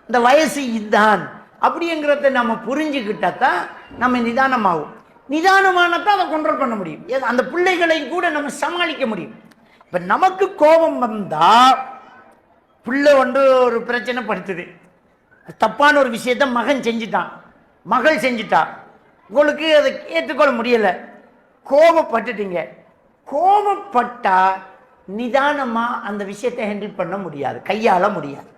இந்த வயசு இதுதான் அப்படிங்கிறத நம்ம புரிஞ்சுக்கிட்டாதான் நம்ம நிதானமாகும். நிதானமானதான் அதை கண்ட்ரோல் பண்ண முடியும். அந்த பிள்ளைகளை கூட நம்ம சமாளிக்க முடியும். இப்ப நமக்கு கோபம் வந்தா, பிள்ளை ஒரு பிரச்சனை படுத்துது, தப்பான ஒரு விஷயத்த மகன் செஞ்சுட்டான், மகள் செஞ்சுட்டா, உங்களுக்கு அதை ஏற்றுக்கொள்ள முடியல, கோபப்பட்டுட்டீங்க. கோபப்பட்டா நிதானமா அந்த விஷயத்தை ஹேண்டில் பண்ண முடியாது, கையாள முடியாது.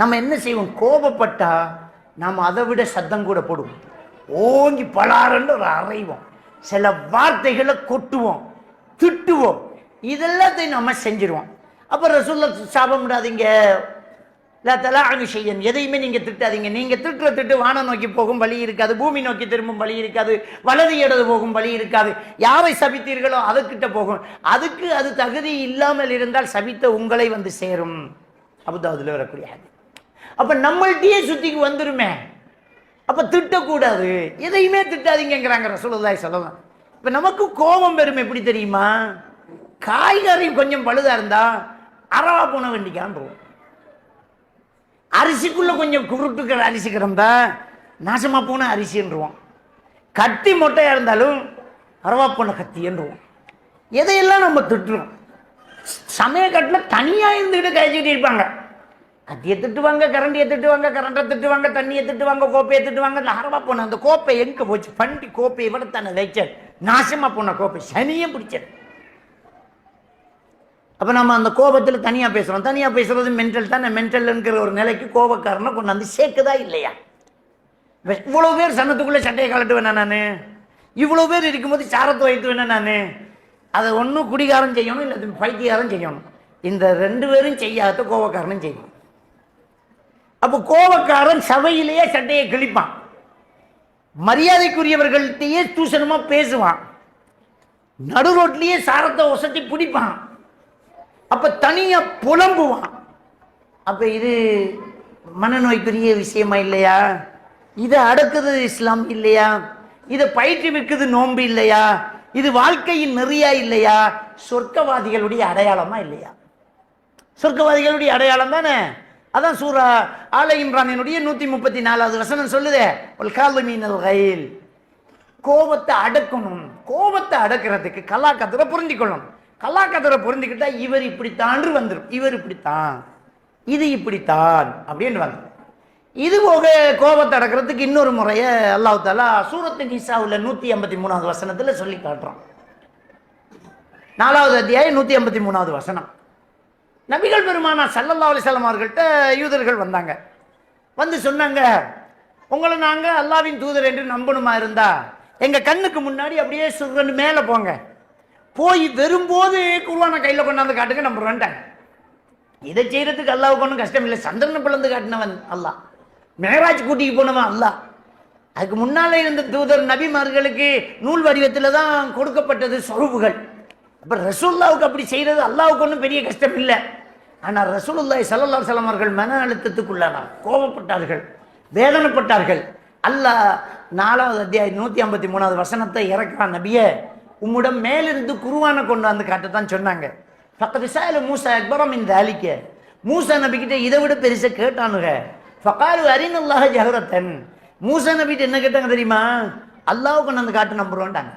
நம்ம என்ன செய்வோம், கோபப்பட்டா நாம் அதை விட சத்தம் கூட போடுவோம், ஓங்கி பலாரன்னு ஒரு அறைவோம், சில வார்த்தைகளை கொட்டுவோம், திட்டுவோம், இதெல்லாத்தையும் நம்ம செஞ்சிருவோம். அப்ப ரசூலுல்லாஹ் சாபம் விடாதீங்க, செய்யன், எதையுமே நீங்க திட்டாதீங்க. நீங்க திட்டுற திட்டு வானம் நோக்கி போகும் வழி இருக்காது, பூமி நோக்கி திரும்பும் வழி இருக்காது, வலது இடது போகும் வழி இருக்காது. யாரை சபித்தீர்களோ அதுக்கிட்ட போகும். அதுக்கு அது தகுதி இல்லாமல் இருந்தால் சபித்த உங்களை வந்து சேரும். அபூதாவுதுல வரக்கூடிய ஹதீஸ். அப்ப நம்மள்கிட்டயே சுத்திக்கு வந்துருமே. அப்ப திட்டக்கூடாது, எதையுமே திட்டாதீங்கிறாங்க ரசூலுல்லாஹி ஸல்லல்லாஹு அலைஹி வஸல்லம். இப்ப நமக்கு கோபம் பெரும் எப்படி தெரியுமா, காய்கறி கொஞ்சம் பழுதா இருந்தா அரவா போன வேண்டிக்கான், அரிசிக்குள்ள கொஞ்சம் குருட்டுக்கிற அரிசி கிடந்தா நாசமா போன அரிசின்றுவோம், கத்தி மொட்டையா இருந்தாலும் அரவா போன கத்தி என்றுவோம். எதையெல்லாம் நம்ம திட்டுறோம். சமயக்கட்டில் தனியா இருந்துக்கிட்டு கழிச்சுக்கிட்டு இருப்பாங்க. கத்தியை திட்டுவாங்க, கரண்டியை திட்டுவாங்க, கரண்டை திட்டுவாங்க, தண்ணியை திட்டுவாங்க, கோப்பையை திட்டுவாங்க. அரவா போன அந்த கோப்பை எங்க போச்சு, பண்டி கோப்பையை விட தானே வைச்சல், நாசமா போன கோப்பை, சனியே பிடிச்சது. அப்ப நம்ம அந்த கோபத்தில் தனியா பேசுறோம். தனியா பேசுறது மென்டல் தானே. மென்டல்ங்கிற ஒரு நிலைக்கு கோபக்காரனை கொண்டு வந்து சேர்க்குதா இல்லையா? இவ்வளவு பேர் சனத்துக்குள்ள சட்டையை கலட்டுவேனா நானு, இவ்வளவு பேர் இருக்கும்போது சாரத்தை வைத்துவேனா நானு, அதை ஒன்றும் குடிகாரம் செய்யணும், இல்லை பைத்தியாரம் செய்யணும். இந்த 2 பேரும் செய்யாத கோபக்காரனும் செய்யணும். அப்போ கோபக்காரன் சபையிலேயே சட்டையை கிழிப்பான், மரியாதைக்குரியவர்கள்ட்டையே தூசணமா பேசுவான், நடு ரோட்லயே சாரத்தை ஒசத்தி பிடிப்பான், அப்ப தனியா புலம்புவான். அப்ப இது மனநோய்க்குரிய விஷயமா இல்லையா? இதை அடக்குது இஸ்லாம் இல்லையா? இதை பயிற்றுவிக்குது நோன்பு இல்லையா? இது வாழ்க்கையின் நெறியா இல்லையா? சொர்க்கவாதிகளுடைய அடையாளமா இல்லையா? சொர்க்கவாதிகளுடைய அடையாளம் தானே. அதான் சூரா ஆல இம்ரானினுடைய 134வது வசனம் சொல்லுதே, கோபத்தை அடக்கணும். கோபத்தை அடக்கிறதுக்கு கலாக்கத்திர புரிஞ்சுக்கணும். கலாக்கத்திர புரிஞ்சுக்கிட்டா இவர் இப்படித்தான் வந்துடும், இவர் இப்படித்தான், இது இப்படித்தான் அப்படின்னு வந்துடும். இது போக கோபத்தை அடக்கிறதுக்கு இன்னொரு முறைய அல்லாஹ் தஆலா சூரத்து நிசாவுல 183வது வசனத்துல சொல்லி காட்டுறான். 4வது அத்தியாயம் 183வது வசனம். நபிகள் பெருமானா ஸல்லல்லாஹு அலைஹி வஸல்லம் அவர்கள்ட்ட யூதர்கள் வந்தாங்க. வந்து சொன்னாங்க, உங்களை நாங்க அல்லாஹ்வின் தூதர் என்று நம்பணுமா இருந்தா எங்க கண்ணுக்கு முன்னாடி அப்படியே சுருன்னு மேலே போங்க, போய் வரும்போது குர்ஆனை கையில் கொண்டாந்து காட்டுங்க, நம்புறேன்ட்டாங்க. இதை செய்யறதுக்கு அல்லாஹ்வுக்கு ஒன்றும் கஷ்டம் இல்லை. சந்திரனை பிளந்து காட்டினவன் அல்லாஹ், மேராஜ் கூட்டிக்கு போனவன் அல்லாஹ். அதுக்கு முன்னாலே இருந்த தூதர் நபிமார்களுக்கு நூல் வடிவத்தில் தான் கொடுக்கப்பட்டது சொருபுகள். அப்ப ரசூலுல்லாவுக்கு அப்படி செய்யறது அல்லாஹ்வுக்கு ஒன்றும் பெரிய கஷ்டம் இல்லை. ஆனால் ரசூலுல்லாஹி ஸல்லல்லாஹு அலைஹி வஸல்லம் அவர்கள் மன அழுத்தத்துக்குள்ளானார், கோபப்பட்டார்கள், வேதனைப்பட்டார்கள். அல்லாஹ் 4வது அத்தியாயம் 153வது வசனத்தை இறக்குறான். நபியே, உம்முடன் மேலிருந்து குர்ஆனை கொண்டு வந்து காட்டத்தான் சொன்னாங்க. ஃபக்கத் ஸஅல மூஸா அக்பர மின் ذلك, மூஸா நபி கிட்ட இதை விட பெருசா கேட்டானுங்க. ஃபகாலு அரினல்லாஹ ஜஹரத்தன், மூஸா நபி கிட்ட என்ன கேட்டாங்க தெரியுமா? அல்லாஹ்வை கொண்டு வந்து காட்டு, நம்புறோம்ட்டாங்க.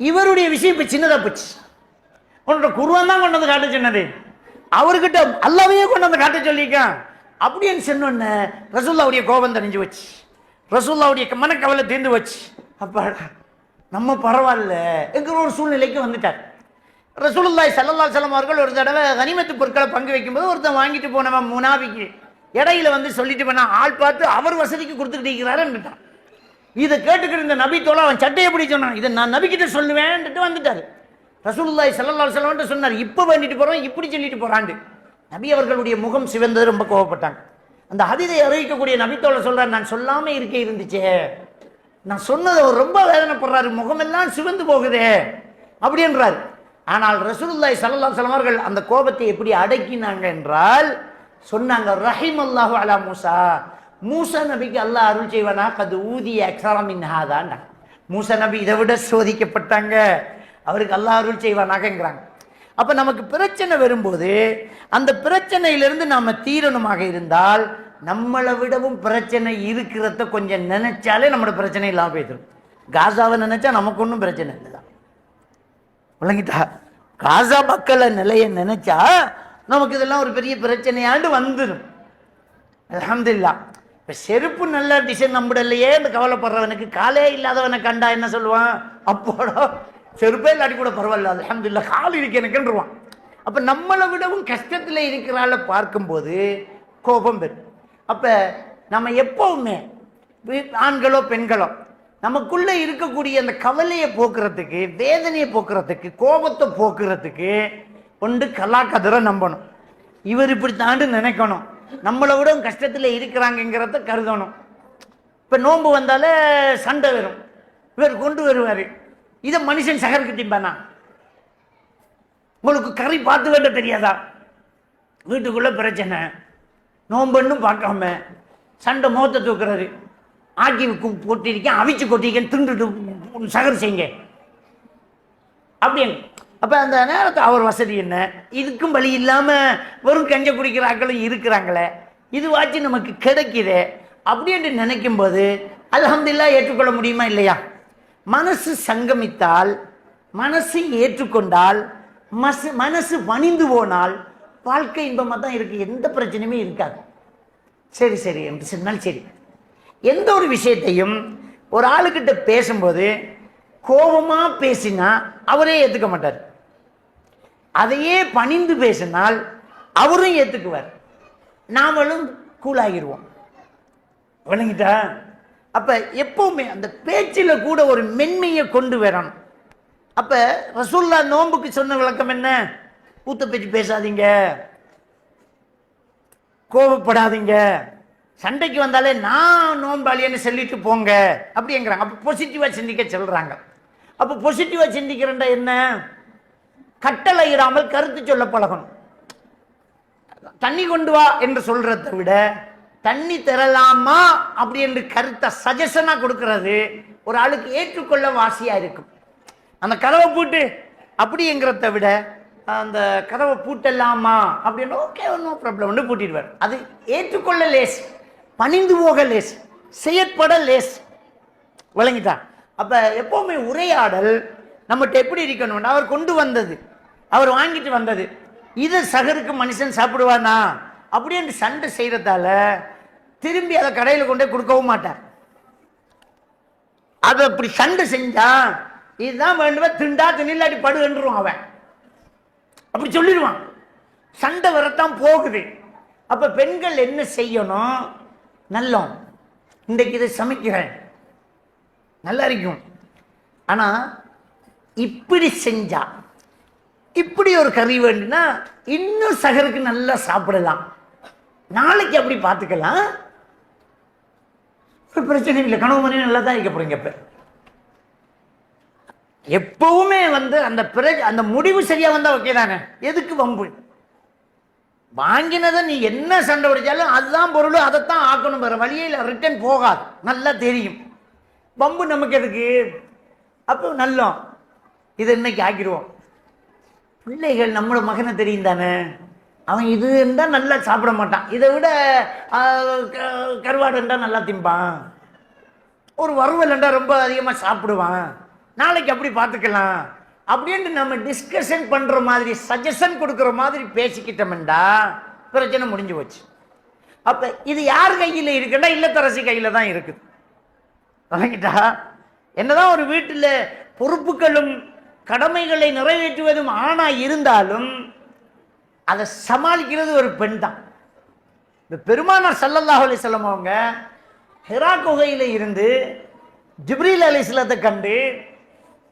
இவருடைய விஷயம் இப்ப சின்னதா போச்சு. உன்னோட குர்ஆன் தான் கொண்டு வந்து காட்ட சொன்னது, அவர்கிட்ட அல்லாஹ்வையே கொண்டு வந்து காட்ட சொல்லியிருக்கான் அப்படின்னு சொன்னோன்ன ரசூலுல்லாவுடைய கோபம் தெரிஞ்சு வச்சு, ரசூலுல்லாவுடைய மனக்கவலை தீர்ந்து வச்சு, அப்பாடா நம்ம பரவாயில்ல என்கிற ஒரு சூழ்நிலைக்கு வந்துட்டார். ரசூலுல்லாஹி ஸல்லல்லாஹு அலைஹி வஸல்லம் அவர்கள் ஒரு தடவை கனிமத்து பொருட்களை பங்கு வைக்கும்போது ஒருத்தன் வாங்கிட்டு போனவன் முனாபிக்கு இடையில வந்து சொல்லிட்டு போனா, ஆள் பார்த்து அவர் வசதிக்கு கொடுத்துக்கிட்டு இருக்கிறாருன்னுட்டான். இதை கேட்டுக்கிட்டு இந்த நபி தோழா அவன் சட்டையை எப்படி சொன்னான், இதை நான் நபிக்கிட்ட சொல்லுவேன்ட்டு வந்துட்டாரு. ரசூலுல்லாஹி ஸல்லல்லாஹு அலைஹி வஸல்லம் சொன்னார், இப்போ வேண்டிட்டு போறோம், இப்படி சொல்லிட்டு போறாண்டு. நபி அவர்களுடைய முகம் சிவந்தது, ரொம்ப கோவப்பட்டாங்க. அந்த ஹதீஸை அறிவிக்கக்கூடிய நபித்தோழ சொல்றாரு, நான் சொல்லாம இருந்துச்சே, நான் சொன்னதை அவர் ரொம்ப வேதனைப்படுறாரு, முகமெல்லாம் சிவந்து போகுதே அப்படின்றாரு. ஆனால் ரசூலுல்லாஹி ஸல்லல்லாஹு அலைஹி வஸல்லம் அவர்கள் அந்த கோபத்தை எப்படி அடக்கினாங்க என்றால் சொன்னாங்க, ரஹிமல்லாஹு அலா மூஸா, மூஸா நபிக்கு அல்லாஹ் அருள் செய்வானா கது ஊதிய அக்ஸர மின் ஹாதான். மூஸா நபி இதை விட சோதிக்கப்பட்டாங்க, அவருக்கு அல்லாஹ் அருள் செய்வானாகங்கிறாங்க. அப்ப நமக்கு பிரச்சனை வரும்போது அந்த பிரச்சனையிலிருந்து நாம தீரணுமாக இருந்தால் நம்மளை விடவும் பிரச்சனை இருக்கிறத கொஞ்சம் நினைச்சாலே நம்மளோட பிரச்சனை இல்லாம போயிடும். காசாவை நினைச்சா நமக்கு ஒன்றும் பிரச்சனை இல்லைதான், விளங்கிட்டா? காசா மக்களை நிலைய நினைச்சா நமக்கு இதெல்லாம் ஒரு பெரிய பிரச்சனையாண்டு வந்துடும். அல்ஹம்துலில்லாஹ். இப்ப செருப்பு நல்ல டிசைன் நம்படலையே இந்த கவலைப்படுறவனுக்கு காலே இல்லாதவனை கண்டா என்ன சொல்லுவான், அப்போடா செருப்பே இல்லாட்டி கூட பரவாயில்ல, அல்ஹம்துலில்லாஹ் கால் இருக்கு எனக்குன்றான். அப்ப நம்மளை விடவும் கஷ்டத்துல இருக்கிறாள பார்க்கும்போது கோபம் பெறும். அப்ப நம்ம எப்பவுமே ஆண்களோ பெண்களோ நமக்குள்ள இருக்கக்கூடிய அந்த கவலையை போக்குறதுக்கு, வேதனையை போக்குறதுக்கு, கோபத்தை போக்குறதுக்கு ஒன்று கலாக்கதிரை நம்பணும். இவர் இப்படி தாண்டு நினைக்கணும், நம்மளை விட கஷ்டத்துல இருக்கிறாங்கிறத கருதணும். இப்ப நோன்பு வந்தாலே சண்டை வரும், இவர் கொண்டு வருவாரு, இதை மனுஷன் சகருக்கு திம்பானா? உங்களுக்கு கறி பார்த்து வேண்ட தெரியாதா? வீட்டுக்குள்ள பிரச்சனை, நோம்புன்னு பார்க்காம சண்டை முகத்தை தூக்குறாரு, ஆக்கி கொட்டிருக்கேன் அவிச்சு கொட்டிருக்கேன் திண்டுட்டு சகர் செய்யுங்க அப்படின்னு. அப்ப அந்த நேரத்தை அவர் வசதி என்ன, இதுக்கும் வழி இல்லாம வெறும் கஞ்ச குடிக்கிற ஆட்களும் இருக்கிறாங்களே, இதுவாச்சு நமக்கு கிடைக்குதே அப்படின்னு நினைக்கும் போது அல்ஹம்துலில்லாஹ் ஏற்றுக்கொள்ள முடியுமா இல்லையா? மனசு சங்கமித்தால், மனசு ஏற்றுக்கொண்டால், மனசு வணிந்து போனால் வாழ்க்கை இன்பமாக தான் இருக்கு, எந்த பிரச்சனையுமே இருக்காது. சரி சரி என்று சொன்னால் சரி. எந்த ஒரு விஷயத்தையும் ஒரு ஆளுக்கிட்ட பேசும்போது கோபமா பேசினா அவரே ஏற்றுக்க மாட்டார், அதையே பணிந்து பேசினால் அவரும் ஏற்றுக்குவார், நாமளும் கூலாகிடுவோம். விளங்கிட்டா? அப்ப எப்பவுமே அந்த பேச்சில் கூட ஒரு மென்மையை கொண்டு வரணும். அப்ப ரசூல்லா நோன்புக்கு சொன்ன விளக்கம் என்ன? ஊத்த பேச்சு பேசாதீங்க, கோபப்படாதீங்க, சண்டைக்கு வந்தாலே நான் நோன்பாளின்னு சொல்லிட்டு போங்க அப்படிங்கிறாங்க. அப்ப பாசிட்டிவா சிந்திக்க சொல்றாங்க. அப்ப பாசிட்டிவா சிந்திக்கிறேன்டா என்ன? கட்டளை இடாமல் கருத்து சொல்ல பழகணும். தண்ணி கொண்டு வா என்று சொல்றதை விட தண்ணி தரலாமா அப்படி என்று கருத்தை சஜஷனா கொடுக்கிறது ஒரு ஆளுக்கு ஏற்றுக்கொள்ள வாசியா இருக்கும். அந்த கதவை பூட்டு அப்படிங்கிறத விட அந்த கதவை பூட்டலாமா அப்படின்னு ஓகே நோ ப்ராப்ளம் பூட்டிடுவார். அது ஏற்றுக்கொள்ள லேஸ், பணிந்து போக லேஸ், செயற்பட லேஸ். விளங்கிட்டா? அப்ப எப்பவுமே உரையாடல் நம்மகிட்ட எப்படி இருக்கணும்னா, அவர் கொண்டு வந்தது, அவர் வாங்கிட்டு வந்தது, இதை சகருக்கு மனுஷன் சாப்பிடுவானா அப்படின்னு சண்டை செய்யறதால திரும்பி அதை கடையில் கொண்டே கொடுக்கவும் மாட்டார். அதை அப்படி சண்டை செஞ்சா இதுதான் வேண்டுமே, திண்டா திணில்லாடி படுன்றான் அவன், அப்படி சொல்லிடுவான். சண்டை வரத்தான் போகுது. அப்ப பெண்கள் என்ன செய்யணும்? நல்லோம், இன்றைக்கு இதை சமைக்கிறேன், நல்லா இருக்கும், ஆனா இப்படி செஞ்சா, இப்படி ஒரு கறி வேண்டுனா இன்னும் சகருக்கு நல்லா சாப்பிடலாம், நாளைக்கு அப்படி பார்த்துக்கலாம், ஒரு பிரச்சனை இல்லை, கனவு மணி நல்லா தான் இருக்க போறீங்க. இப்ப எப்பவுமே அந்த முடிவு சரியா வந்தா ஓகே தானே, எதுக்கு வம்பு? வாங்கினதை நீ என்ன சண்டை உடைச்சாலும் அதுதான் பொருள், அதைத்தான் ஆக்கணும், வேற வழியில் ரிட்டர்ன் போகாது, நல்லா தெரியும். வம்பு நமக்கு எதுக்கு? அப்போ நல்லோம், இதை இன்னைக்கு ஆக்கிடுவோம். பிள்ளைகள் நம்மளோட மகனை தெரியும் தானே, அவன் இது இருந்தால் நல்லா சாப்பிட மாட்டான், இதை விட கருவாடு இருந்தால் நல்லா திம்பான், ஒரு வறுவல் இருந்தால் ரொம்ப அதிகமாக சாப்பிடுவான், நாளைக்கு அப்படி பார்த்துக்கலாம் அப்படின்ட்டு நம்ம டிஸ்கஷன் பண்ணுற மாதிரி சஜஷன் கொடுக்குற மாதிரி பேசிக்கிட்டோம்டா பிரச்சனை முடிஞ்சு போச்சு. அப்போ இது யார் கையில் இருக்குன்னா இல்லத்தரசி கையில் தான் இருக்குது. வாங்கிட்டா என்னதான் ஒரு வீட்டில் பொறுப்புகளும் கடமைகளை நிறைவேற்றுவதும் ஆணா இருந்தாலும் அதை சமாளிக்கிறது ஒரு பெண் தான். இந்த பெருமானார் ஸல்லல்லாஹு அலைஹி வஸல்லம் அவங்க ஹிரா குகையில இருந்து ஜிப்ரீல் அலைஹிஸ்ஸலாத்தை கண்டு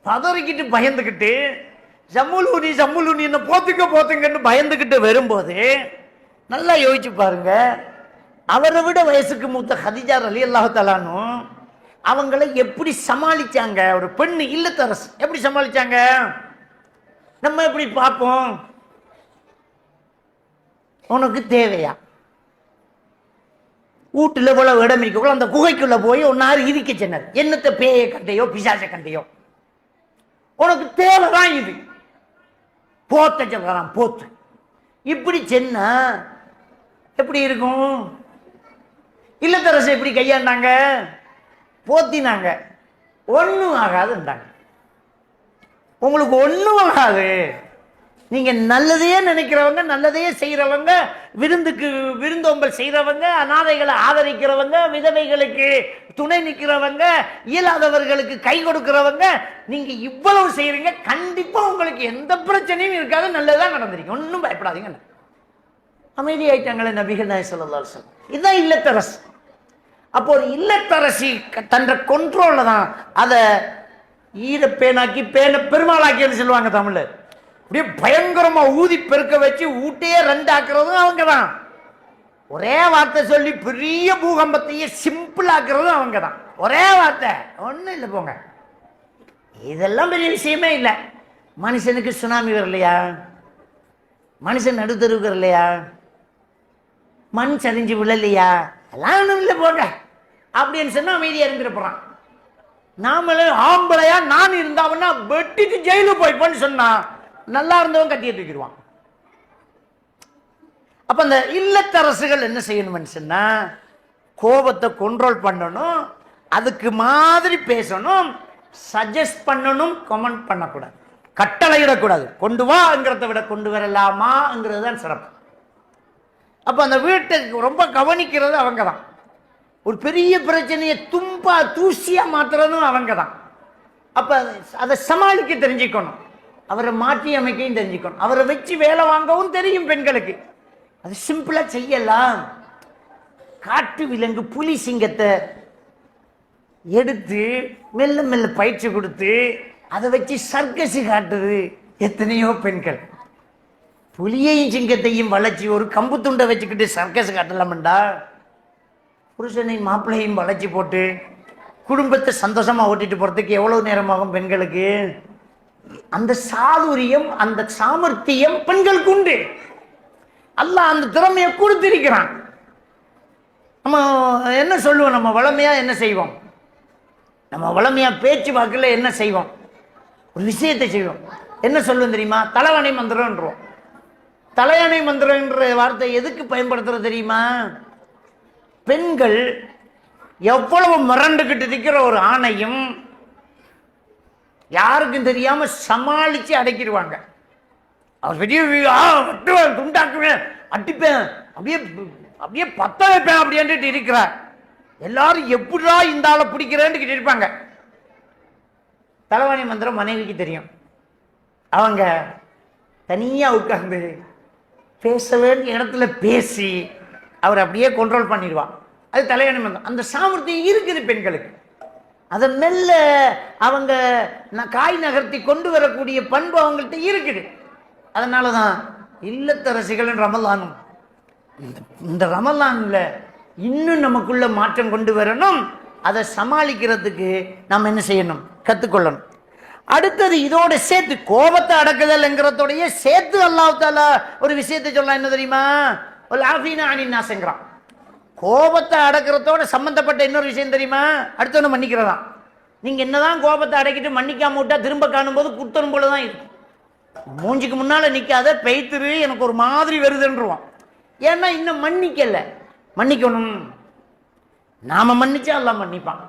பதறிக்கிட்டு பயந்துக்கிட்டு ஜம்முலூனி என்ன போத்துங்கன்னு பயந்துக்கிட்டு வரும்போது நல்லா யோசிச்சு பாருங்க, அவரை விட வயசுக்கு மூத்த ஹதீஜா ரலியல்லாஹு தஆலானு அவங்களை எப்படி சமாளிச்சாங்க. ஒரு பெண் இல்லத்தரசு எப்படி சமாளிச்சாங்க நம்ம எப்படி பார்ப்போம்? உனக்கு தேவையா? வீட்டுல இவ்வளவு இடம் இருக்கக்குள்ள அந்த குகைக்குள்ள போய் ஒன்னாரு இருக்க சொன்னார், என்னத்த பேய கண்டையோ பிசாச கண்டையோ, உனக்கு தேவைதான் இது, போத்த சொல்றான் போத்து. இப்படி சொன்னா எப்படி இருக்கும்? இல்லத்தரசு எப்படி கையாண்டாங்க? போத்தினாங்க, ஒன்றும் ஆகாதுன்றாங்க. உங்களுக்கு ஒன்றும் ஆகாது, நீங்க நல்லதையே நினைக்கிறவங்க, நல்லதையே செய்யறவங்க, விருந்தோம்பல் செய்யறவங்க, அநாதைகளை ஆதரிக்கிறவங்க, விதவைகளுக்கு துணை நிற்கிறவங்க, இயலாதவர்களுக்கு கை கொடுக்கிறவங்க, நீங்க இவ்வளவு செய்யறீங்க, கண்டிப்பா உங்களுக்கு எந்த பிரச்சனையும் இருக்காது, நல்லதான் நடந்திருக்கு, ஒன்றும் பயப்படாதீங்க. அமைதி ஆயிட்டாங்களே நபிகள் நாயகம் ஸல்லல்லாஹு அலைஹி வஸல்லம். இதுதான் இல்லத்தரசு. அப்போ ஒரு இல்லத்தரசி தன்ற கொண்ட்ரோல்ல தான் அதை ஈரப்பேனாக்கி பெருமாளாக்கின்னு சொல்லுவாங்க தமிழ்ல. அப்படியே பயங்கரமா ஊதி பெருக்க வச்சு ஊட்டையே ரெண்டாக்குறதும் அவங்க தான். ஒரே வார்த்தை சொல்லி பெரிய பூகம்பத்தையே சிம்பிள் ஆக்குறதும் அவங்க தான். ஒரே வார்த்தை, ஒன்றும் இல்லை போங்க. இதெல்லாம் பெரிய விஷயமே இல்லை. மனுஷனுக்கு சுனாமி வரலையா? மனுஷன் நடுத்தருவுக்கு வரலையா? மண் சரிஞ்சு விழலையா? எல்லாம் ஒன்றும் இல்லை போங்க அப்படின்னு சொன்னா அமைதியா இருந்துட்டு போறான். நாமளே ஆம்பளையா நான் இருந்தாவன்னா வெட்டிட்டு ஜெயிலு போய்ப்போன்னு சொன்னா நல்லா இருந்தவன் கட்டிட்டு இருக்கிறான். அப்ப அந்த இல்லத்தரசுகள் என்ன செய்யணும்னு சொன்னா, கோபத்தை கண்ட்ரோல் பண்ணணும், அதுக்கு மாதிரி பேசணும், சஜஸ்ட் பண்ணணும், கமெண்ட் பண்ணக்கூடாது, கட்டளையிடக்கூடாது. கொண்டு வாங்கிறத விட கொண்டு வரலாமாங்கிறது தான் சிறப்பு. அப்ப அந்த வீட்டை ரொம்ப கவனிக்கிறது அவங்க தான். ஒரு பெரிய பிரச்சனையை தும்பா தூசியா மாத்துறதும் அவங்க தான். அப்ப அதை சமாளிக்க தெரிஞ்சுக்கணும், அவரை மாற்றி அமைக்கவும் தெரிஞ்சுக்கணும், அவரை வச்சு வேலை வாங்கவும் தெரியும் பெண்களுக்கு. அது சிம்பிளா செய்யலாம். காட்டு விலங்கு புலி சிங்கத்தை எடுத்து மெல்ல மெல்ல பயிற்சி கொடுத்து அதை வச்சு சர்க்கஸ் காட்டுது எத்தனையோ பெண்கள். புலியையும் சிங்கத்தையும் வளைச்சி ஒரு கம்பு துண்டை வச்சுக்கிட்டு சர்க்கஸ் காட்டலாம்டா. புருஷனையும் மாப்பிள்ளையும் வளைச்சி போட்டு குடும்பத்தை சந்தோஷமா ஓட்டிட்டு போறதுக்கு எவ்வளவு நேரமாகும் பெண்களுக்கு? அந்த சாதுரியம், அந்த சாமர்த்தியம் பெண்களுக்கு உண்டு. அல்லாஹ் அந்த திறமையை கொடுத்திருக்கிறான். நம்ம என்ன சொல்லுவோம்? நம்ம வளமையா என்ன செய்வோம்? நம்ம வளமையா பேச்சு வாக்குல என்ன செய்வோம்? ஒரு விஷயத்தை செய்வோம். என்ன சொல்லுவோம் தெரியுமா? தலைவணை மந்திரம்ன்றோம். தலையணை மந்திரம்ன்ற வார்த்தை எதுக்கு பயன்படுத்துறது தெரியுமா? பெண்கள் எவ்வளவு மிரண்டுகிட்டு இருக்கிற ஒரு ஆணையும் யாருக்கும் தெரியாம சமாளிச்சு அடக்கிடுவாங்க. அவர் பெரிய வெட்டுவேன், துண்டாக்குவேன், அடிப்பேன், அப்படியே அப்படியே பத்த வைப்பேன் அப்படின்ட்டு இருக்கிறார். எல்லாரும் எப்படிடா இந்த ஆளை பிடிக்கிறேன்னு இருப்பாங்க. தலைவாணி மந்திரம் மனைவிக்கு தெரியும். அவங்க தனியா உட்கார்ந்து பேச வேண்டிய இடத்துல பேசி அவர் அப்படியே கண்ட்ரோல் பண்ணிடுவான். அது தலையணை மந்திரம். அந்த சாமர்த்தியம் இருக்குது பெண்களுக்கு. அதை மெல்ல அவங்க காய் நகர்த்தி கொண்டு வரக்கூடிய பண்பு அவங்கள்ட்ட இருக்குது. அதனாலதான் இல்லத்தரசிகள் ரமலானும் இந்த ரமலான்ல இன்னும் நமக்குள்ள மாற்றம் கொண்டு வரணும். அதை சமாளிக்கிறதுக்கு நாம் என்ன செய்யணும்? கத்துக்கொள்ளணும். அடுத்தது இதோட சேர்த்து கோபத்தை அடக்குதல்ங்கிறதோடைய சேர்த்து அல்லாஹ் தஆலா ஒரு விஷயத்தை சொல்ல என்ன தெரியுமா? ஆஃபீனா அனின் நாஸ்ங்கிறான். கோபத்தை அடக்கிறதோட சம்பந்தப்பட்ட இன்னொரு விஷயம் தெரியுமா? அடுத்தவனை மன்னிக்கிறதா. நீங்க என்னதான் கோபத்தை அடக்கிட்டு மன்னிக்காம விட்டா திரும்ப காணும் போது குத்தணும் போலதான் இருக்கும். மூஞ்சிக்கு முன்னால நிக்காத, பெய்த்துரு, எனக்கு ஒரு மாதிரி வருதுன்றுவான். ஏன்னா இன்னும் மன்னிக்கல. மன்னிக்கணும். நாம மன்னிச்சா அல்லாஹ் மன்னிப்பான்.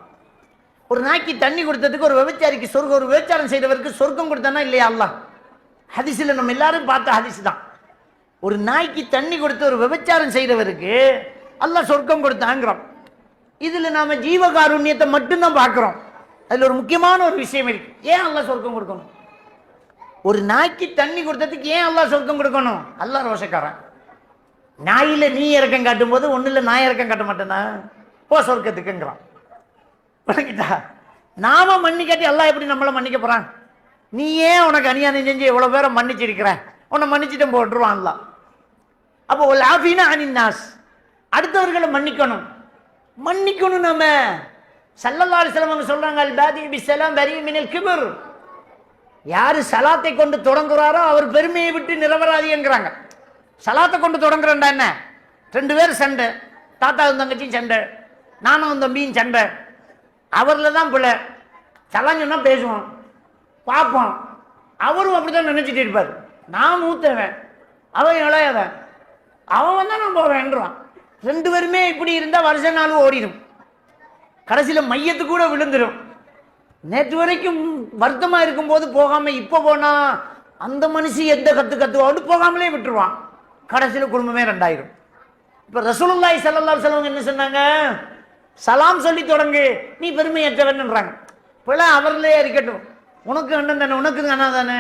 ஒரு நாய்க்கு தண்ணி கொடுத்ததுக்கு ஒரு விபச்சாரிக்கு சொர்க்கம், ஒரு விபச்சாரம் செய்தவருக்கு சொர்க்கம் கொடுத்தானா இல்லையா அல்லாஹ்? ஹதீஸ்ல நம்ம எல்லாரும் பார்த்த ஹதீஸ் தான். ஒரு நாய்க்கு தண்ணி கொடுத்து ஒரு விபச்சாரம் செய்தவருக்கு அல்லாஹ் சொர்க்கம் கொடுத்தாங்கிறோம். இதுல நாம ஜீவகாருண்யத்தை மட்டும்தான் பார்க்கிறோம். அதுல ஒரு முக்கியமான ஒரு விஷயம் இருக்கு. ஏன் அல்லாஹ் சொர்க்கம் கொடுக்கணும்? ஒரு நாய்க்கு தண்ணி கொடுத்ததுக்கு ஏன் அல்லாஹ் சொர்க்கம் கொடுக்கணும்? அல்லாஹ் ரோஷக்காரன். நாயில நீ இறக்கம் காட்டும் போது ஒண்ணுல நான் இறக்கம் காட்ட மாட்டேனா? போ சொர்க்கத்துக்குங்கிறான். நாம மன்னிக்காட்டி அல்லாஹ் எப்படி நம்மள மன்னிக்க போறான்? நீ ஏன் உனக்கு அநியாயம் செஞ்சு எவ்வளவு பேரை மன்னிச்சிருக்கிற? உன்னை மன்னிச்சுட்டு போட்டுருவான் அல்லாஹ். அப்போ ஆஃபீனா அனின் நாஸ், அடுத்தவர்களை மன்னிக்கணும். மன்னிக்கணும். நம்ம ஸல்லல்லாஹு அலைஹி வஸல்லம் சொல்றாங்க, அல் பாதி பிஸ்ஸலாம் பரி மினல் கிப்ர். யாரு சலாத்தை கொண்டு தொடங்குறாரோ அவர் பெருமையை விட்டு நிரபராதிங்கிறாங்க. சலாத்தை கொண்டு தொடங்குறேன்டா என்ன? 2 பேர் சண்டை, தாத்தாவும் தங்கச்சியும் சண்டை, நானும் தம்பியும் சண்டை, அவரில் தான் பிள்ளை. சலான்னு சொன்னா பேசுவோம், பார்ப்போம். அவரும் அப்படித்தான் நினைச்சிட்டு இருப்பார். நான் மூத்தவன், அவன் இளையவன், அவன் வந்தா நான் போவேன்றான். 2 பேருமே இப்படி இருந்தா வருஷ நாள் ஓடிடும். கடைசியில மையத்து கூட விழுந்துடும். நேற்று வரைக்கும் வருத்தமா இருக்கும் போது போகாம இப்ப போனா அந்த மனுஷி எந்த கத்துவான்னு போகாமலே விட்டுருவான். கடைசியில குடும்பமே 2ஆயிரும். இப்ப ரசூலுல்லாஹி ஸல்லல்லாஹு அலைஹி வஸல்லம் என்ன சொன்னாங்க? சலாம் சொல்லி தொடங்கு, நீ பெருமையற்றவன்ன்றாங்க. பிள்ளை அவர்களே இருக்கட்டும். உனக்கு அண்ணன் தானே, உனக்கு அண்ணா தானே,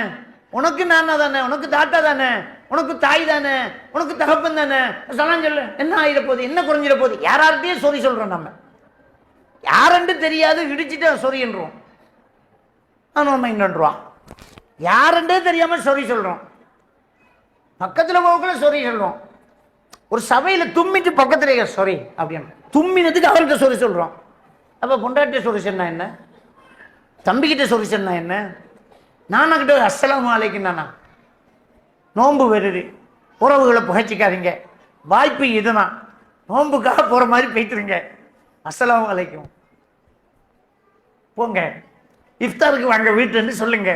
உனக்கு நானா தானே, உனக்கு தாத்தா தானே, உனக்கு தாய் தானே, உனக்கு தகப்பன் தானே, சலாம் சொல்லு. என்ன ஆயிட போகுது? என்ன குறைஞ்சிட போகுது? யார்கிட்டயே சொறி சொல்றோம். நம்ம யாருன்னு தெரியாது, இடிச்சுட்டு சொறி என்றுவோம். நம்ம இன்னொன்றுவான். யாருன்றே தெரியாம சொறி சொல்றோம். பக்கத்துல போகல சொறி சொல்றோம். ஒரு சபையில தும்மிட்டு பக்கத்துல சொறி அப்படின்னு தும்மினதுக்கு அவர்கிட்ட சொறி சொல்றோம். அப்ப பொண்டாட்டிய சொறி சொன்னா என்ன? தம்பிக்கிட்ட சொறி சொன்னா என்ன? நானா கிட்ட அஸ்ஸலாமு அலைக்கும் நானா? நோன்பு வருது, உறவுகளை புகைச்சிக்காதீங்க. வாய்ப்பு இதுதான். நோன்புக்காக போற மாதிரி போய்த்துருங்க. அஸ்ஸலாமு அலைக்கும் போங்க. இஃப்தாருக்கு வாங்க வீட்டுன்னு சொல்லுங்க.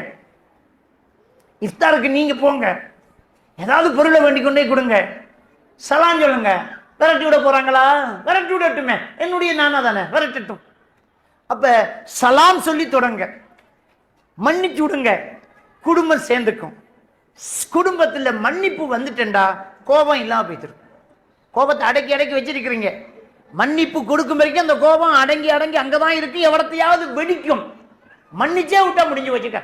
இஃப்தாருக்கு நீங்க போங்க, ஏதாவது பொருளை வேண்டி கொண்டே கொடுங்க, சலாம் சொல்லுங்க. விரட்டி விட போறாங்களா? விரட்டி விடட்டுமே, என்னுடைய நானா தானே, விரட்டட்டும். அப்ப சலாம் சொல்லி தொடங்க, மன்னிச்சு விடுங்க, குடும்பம் சேர்ந்துக்கும். குடும்பத்துல மன்னிப்பு வந்துட்டேன்டா கோபம் இல்லாம போய்த்திருக்கும். கோபத்தை அடக்கி அடக்கி வச்சிருக்கிறீங்க. மன்னிப்பு கொடுக்கும் வரைக்கும் அந்த கோபம் அடங்கி அடங்கி அங்கதான் இருக்கு, எவ்வளத்தையாவது வெடிக்கும். மன்னிச்சே விட்டா முடிஞ்சு வச்சுக்க.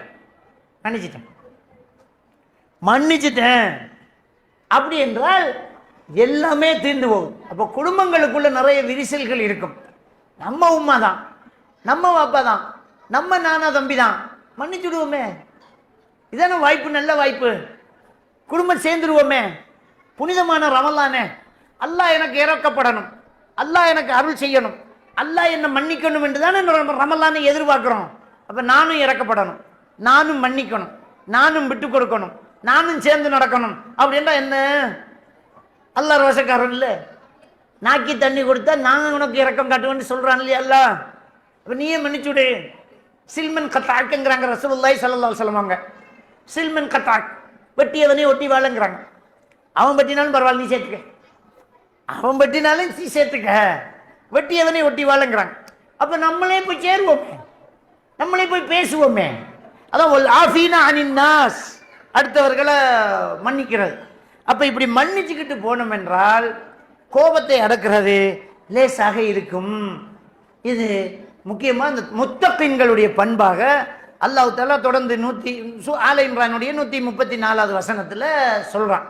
மன்னிச்சிட்டேன் அப்படி என்றால் எல்லாமே தீர்ந்து போகும். அப்போ குடும்பங்களுக்குள்ள நிறைய விரிசல்கள் இருக்கும். நம்ம உம்மா தான், நம்ம அப்பா தான், நம்ம நானா தம்பி தான், மன்னிச்சுடுவோமே, இதான வாய்ப்பு, நல்ல வாய்ப்பு. குடும்பம் சேர்ந்துருவோமே, புனிதமான ரமலானே, அல்லாஹ் எனக்கு இறக்கப்படணும், அல்லாஹ் எனக்கு அருள் செய்யணும், அல்லாஹ் என்னை மன்னிக்கணும் என்று தானே ரமலானை எதிர்பார்க்கிறோம். அப்ப நானும் இறக்கப்படணும், நானும் மன்னிக்கணும், நானும் விட்டு கொடுக்கணும், நானும் சேர்ந்து நடக்கணும். அப்படின்னா என்ன, அல்லாஹ் ரோசக்காரன் இல்லை? நாக்கி தண்ணி கொடுத்தா நான் உனக்கு இறக்கம் காட்டுவேன்னு சொல்றான் இல்லையா அல்லாஹ்? அப்ப நீயே மன்னிச்சுடு. சில்மன் கத்தாக்குங்கிறாங்க ரசூலுல்லாஹி ஸல்லல்லாஹு அலைஹி வஸல்லம். சில்மன் கத்தாக், வெட்டியவனே ஒட்டி வாழங்கிறாங்க. அவன் வெட்டினாலும் பரவாயில்ல, நீ சேர்த்துக்க. அவன் வெட்டினாலும் நீ சேர்த்துக்க, வெட்டியவனே ஒட்டி வாழங்கிறாங்க. அப்ப நம்மளே போய் சேருவோமே, நம்மளே போய் பேசுவோமே. அதான் ஆஃபீனா அனின் நாஸ், அடுத்தவர்களை மன்னிக்கிறது. அப்ப இப்படி மன்னிச்சுக்கிட்டு போனோம் என்றால் கோபத்தை அடக்கிறது லேசாக இருக்கும். இது முக்கியமா இந்த முத்தகீன்களுடைய பண்பாக அல்லாஹ் தஆலா தொடர்ந்து ஆல இம்ரானுடைய 134வது வசனத்துல சொல்றான்.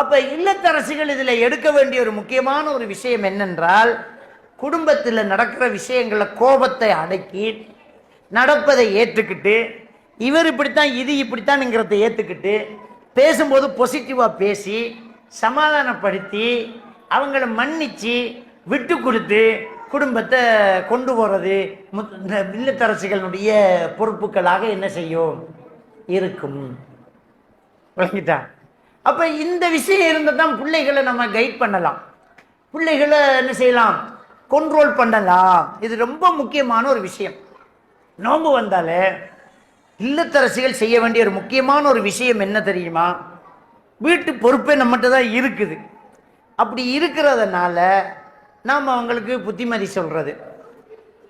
அப்ப இல்லத்தரசிகள் இதுல எடுக்க வேண்டிய ஒரு முக்கியமான ஒரு விஷயம் என்னென்றால், குடும்பத்தில் நடக்கிற விஷயங்கள கோபத்தை அடக்கி நடப்பதை ஏற்றுக்கிட்டு, இவர் இப்படித்தான் இது இப்படித்தான்ங்கிறத ஏற்றுக்கிட்டு பேசும்போது பாசிட்டிவா பேசி சமாதானப்படுத்தி அவங்கள மன்னிச்சு விட்டு கொடுத்து குடும்பத்தை கொண்டு போறது இல்லத்தரசிகளுடைய பொறுப்புகளாக என்ன செய்யும் இருக்கும். விளங்கிட்டா? அப்ப இந்த விஷயம் இருந்தால் தான் பிள்ளைகளை நம்ம கைட் பண்ணலாம், பிள்ளைகளை என்ன செய்யலாம், கண்ட்ரோல் பண்ணலாம். இது ரொம்ப முக்கியமான ஒரு விஷயம். நோன்பு வந்தாலே இல்லத்தரசிகள் செய்ய வேண்டிய ஒரு முக்கியமான ஒரு விஷயம் என்ன தெரியுமா? வீட்டு பொறுப்பே நம்மகிட்ட தான் இருக்குது. அப்படி இருக்கிறதுனால நாம் அவங்களுக்கு புத்திமதி சொல்றது,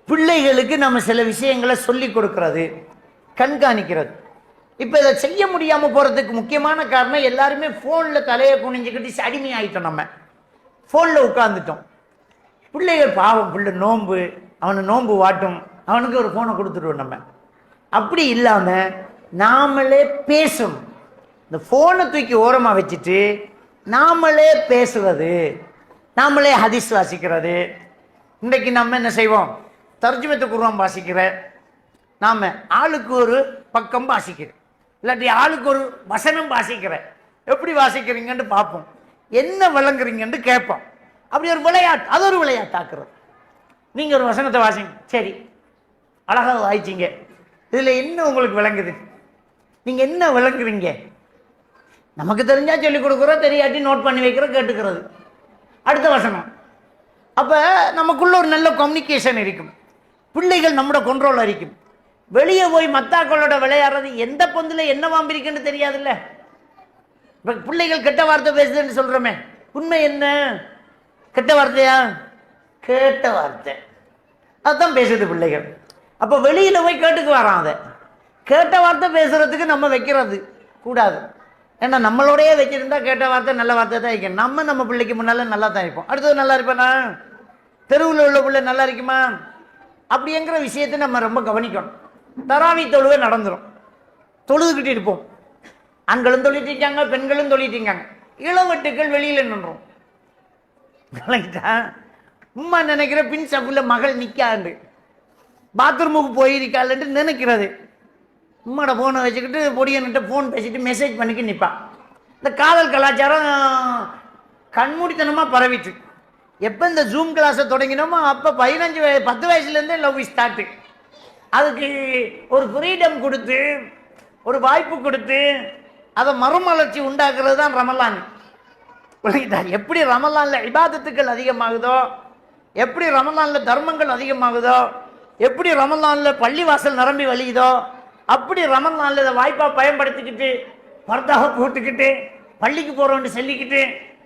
பிள்ளைகளுக்கு நம்ம சில விஷயங்களை சொல்லி கொடுக்கறது, கண்காணிக்கிறது. இப்போ இதை செய்ய முடியாமல் போகிறதுக்கு முக்கியமான காரணம், எல்லாருமே ஃபோனில் தலையை குனிஞ்சுக்கிட்டு அடிமை ஆகிட்டோம். நம்ம ஃபோனில் உட்காந்துட்டோம். பிள்ளைகள் பாவம், பிள்ளை நோன்பு, அவனை நோன்பு வாட்டும், அவனுக்கு ஒரு ஃபோனை கொடுத்துடுவோம். நம்ம அப்படி இல்லாமல் நாமளே பேசணும். இந்த ஃபோனை தூக்கி ஓரமாக வச்சுட்டு நாமளே பேசுறது, நாமளே ஹதீஸ் வாசிக்கிறது. இன்றைக்கு நம்ம என்ன செய்வோம், தர்ஜுமத்து குர்ஆன் வாசிக்கிற நாம ஆளுக்கு ஒரு பக்கம் வாசிக்கிறேன், இல்லாட்டி ஆளுக்கு ஒரு வசனம் வாசிக்கிறேன். எப்படி வாசிக்கிறீங்கன்னு பார்ப்போம், என்ன விளங்குறீங்கன்னு கேட்போம். அப்படி ஒரு விளையாட்டு, அது ஒரு விளையாட்டாக்குறது. நீங்கள் ஒரு வசனத்தை வாசிங்க, சரி அழகாக வாய்ச்சிங்க, இதில் என்ன உங்களுக்கு விளங்குது, நீங்கள் என்ன விளங்குறீங்க? நமக்கு தெரிஞ்சா சொல்லிக் கொடுக்குறோம், தெரியாட்டி நோட் பண்ணி வைக்கிறோம், கேட்டுக்கிறது. அடுத்த வசனம். அப்போ நமக்குள்ள ஒரு நல்ல கம்யூனிகேஷன் இருக்கும், பிள்ளைகள் நம்மளோட கண்ட்ரோல் இருக்கும். வெளியே போய் மத்தாக்களோட விளையாடுறது எந்த பொந்தில் என்ன வாம்பிருக்குன்னு தெரியாதுல்ல. இப்போ பிள்ளைகள் கெட்ட வார்த்தை பேசுதுன்னு சொல்கிறோமே, உண்மை என்ன? கெட்ட வார்த்தையா? கேட்ட வார்த்தை அதுதான் பேசுது பிள்ளைகள். அப்போ வெளியில் போய் கேட்டுக்கு வரான். அதை கேட்ட வார்த்தை பேசுறதுக்கு நம்ம வைக்கிறது கூடாது. ஏன்னா நம்மளோடையே வச்சிருந்தா கேட்ட வார்த்தை நல்ல வார்த்தை தான் வைக்கணும். நம்ம பிள்ளைக்கு முன்னால் நல்லா தான் இருப்போம், அடுத்தது நல்லா இருப்பானா? தெருவில் உள்ள பிள்ளை நல்லா இருக்குமா? அப்படிங்கிற விஷயத்தை நம்ம ரொம்ப கவனிக்கணும். தராவி தொழுவை நடந்துடும், தொழுதுகிட்டு இருப்போம். ஆண்களும் தொழிட்டு இருக்காங்க, பெண்களும் தொழிட்டு இருக்காங்க. இளவட்டுக்கள் வெளியில் நின்றோம். உம்மா நினைக்கிற பின் சப்புல மகள் நிற்காண்டு பாத்ரூமுக்கு போயிருக்காள்ன்ட்டு நினைக்கிறது. உம்மாட ஃபோனை வச்சுக்கிட்டு பொடியன்கிட்ட ஃபோன் பேசிட்டு மெசேஜ் பண்ணிக்க நிற்பான். இந்த காதல் கலாச்சாரம் கண்மூடித்தனமாக பரவிட்டு, எப்போ இந்த ஜூம் கிளாஸை தொடங்கினோமோ அப்போ 10 வயசுலேருந்தே லவ் ஸ்டார்ட்டு. அதுக்கு ஒரு ஃப்ரீடம் கொடுத்து, ஒரு வாய்ப்பு கொடுத்து, அதை மறுமலர்ச்சி உண்டாக்குறது தான் ரமலான். எப்படி ரமலானில் இபாதத்துக்கள் அதிகமாகுதோ, எப்படி ரமலானில் தர்மங்கள் அதிகமாகுதோ, எப்படி ரமலானில் பள்ளிவாசல் நிரம்பி வழியுதோ, அப்படி ரமலானில் இதை வாய்ப்பாக பயன்படுத்திக்கிட்டு பர்தாக போட்டுக்கிட்டு பள்ளிக்கு போகிறோன்னு சொல்லிக்கிட்டு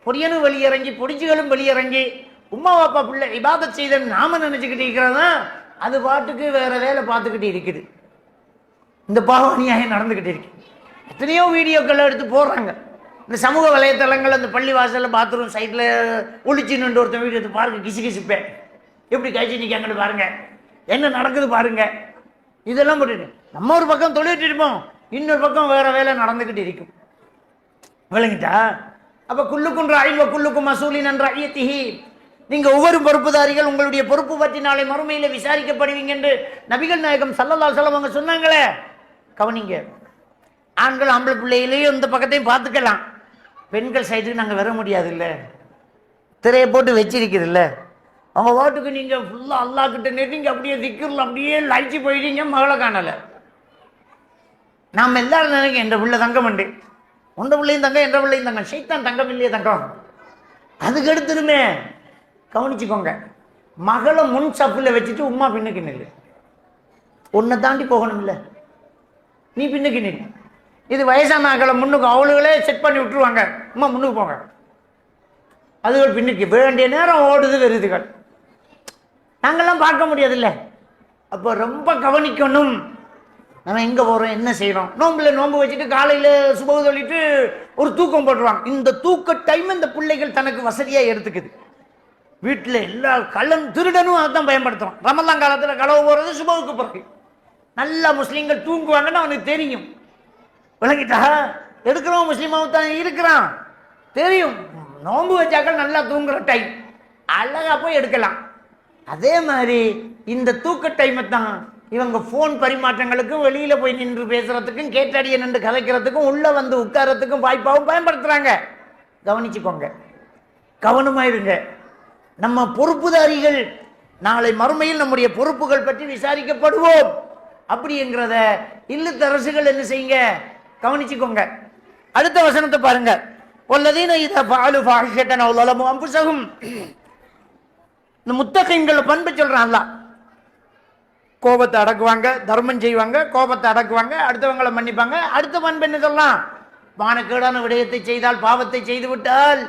பொடியனும் வெளியிறங்கி பொடிச்சுகளும் வெளியிறங்கி உம்மா பாப்பா பிள்ளை இபாதத் செய்தன்னு நாம நினச்சிக்கிட்டு இருக்கிறதா, அது பாட்டுக்கு வேற வேலை பார்த்துக்கிட்டு இருக்குது. இந்த பாவம் அநியாயம் நடந்துக்கிட்டு இருக்கு. எத்தனையோ வீடியோக்கள் எடுத்து போடுறாங்க இந்த சமூக வலைத்தளங்கள். அந்த பள்ளி வாசலில் பாத்ரூம் சைட்டில் ஒளிச்சின்னு ஒருத்தன் வீடியோ எடுத்து பாருங்க, கிசு கிசுப்பேன் எப்படி கழிச்சு நிற்காங்கன்னு பாருங்க, என்ன நடக்குது பாருங்க. இதெல்லாம் போட்டுட்டு நம்ம ஒரு பக்கம் தொழிட்டு இருப்போம், இன்னொரு பக்கம் வேற வேலை நடந்துக்கிட்டு இருக்கும். விளங்கிட்டா? அப்ப குல்லுக்கும் ராயின் குல்லுக்கும் மசூலின் என்ற ஐயத்திஹி, நீங்க ஒவ்வொரு பொறுப்புதாரிகள் உங்களுடைய பொறுப்பு பற்றி நாளை மறுமையில விசாரிக்கப்படுவீங்க என்று நபிகள் நாயகம் ஸல்லல்லாஹு அலைஹி வஸல்லம் அவங்க சொன்னாங்களே. கவனிங்க. ஆண்கள் ஆம்பளை பிள்ளைகளையும் இந்த பக்கத்தையும் பார்த்துக்கலாம். பெண்கள் சைடுக்கு நாங்கள் வர முடியாது இல்லை, திரையை போட்டு வச்சிருக்குது இல்லை. அவங்க ஓட்டுக்கு நீங்கள் ஃபுல்லாக அல்லா கிட்ட நெருங்கி அப்படியே திக்கிறல அப்படியே லைச்சி போயிட்டீங்க, மகளை காணலை. நாம் எல்லாரும் நினைக்க என்ற பிள்ளை தங்கம் உண்டு, உண்ட பிள்ளையும் தங்கம், என்ற பிள்ளையும் தங்கம். சைத்தான் தங்கம் இல்லையே தங்கம், அதுக்கு எடுத்துருமே. கவனிச்சுக்கோங்க, மகளை முன் சப்பில் வச்சுட்டு உமா பின்னுக்கு நில்லு. உன்னை தாண்டி போகணும் இல்லை, நீ பின்னுக்கு நில்லு. இது வயசான மகளை முன்னுக்கு அவளுகளே செட் பண்ணி விட்டுருவாங்க, உமா முன்னுக்கு போங்க. அதுகள் பின்னுக்கு வேண்டிய நேரம் ஓடுது வருதுகள், நாங்கள்லாம் பார்க்க முடியாதுல்ல. அப்போ ரொம்ப கவனிக்கணும். நம்ம எங்கே போகிறோம், என்ன செய்கிறோம். நோம்பு வச்சுட்டு காலையில் சுப சொல்லிட்டு ஒரு தூக்கம் போட்டுருவாங்க. இந்த தூக்க டைம் இந்த பிள்ளைகள் தனக்கு வசதியாக எடுத்துக்குது. வீட்டில் எல்லா திருடனும் அதான் பயன்படுத்துகிறோம். ரமலான் காலத்தில் களவு போகிறது சுபவுக்கு பிறகு. நல்லா முஸ்லீம்கள் தூங்குவாங்கன்னு அவனுக்கு தெரியும். விளங்கிட்டா, எடுக்கிறவன் முஸ்லீமாவும் தான் இருக்கிறான் தெரியும். நோன்பு வச்சாக்கள் நல்லா தூங்குற டைம், அழகா போய் எடுக்கலாம். அதே மாதிரி இந்த தூக்க டைமை தான் இவங்க ஃபோன் பரிமாற்றங்களுக்கும் வெளியில போய் நின்று பேசுறதுக்கும் கேட்டடிய நின்று கதைக்கிறதுக்கும் உள்ள வந்து உட்காரத்துக்கும் வாய்ப்பாகவும் பயன்படுத்துறாங்க. கவனிச்சுக்கோங்க, கவனமா இருங்க. நம்ம பொறுப்புதாரிகள் நாளை மறுமையில் நம்முடைய பொறுப்புகள் பற்றி விசாரிக்கப்படுவோம் அப்படிங்கிறத இல்லத்தரசுகள் என்ன செய்யுங்க, கவனிச்சுக்கோங்க. அடுத்த வசனத்தை பாருங்க. வல்லதீன இதா ஃபஅலு ஃபாஹிஷத்தன் அவ் ஸலமு அன்ஃபுஸஹும். இந்த முத்தகீன்கள் பண்பு சொல்றான் அல்லாஹ். கோபத்தை அடக்குவாங்க, தர்மம் செய்வாங்க, கோபத்தை அடக்குவாங்க, அடுத்தவங்களை மன்னிப்பாங்க. அடுத்த பண்பு என்ன சொல்லலாம், மானக்கேடான விடயத்தை செய்தால், பாவத்தை செய்து விட்டால்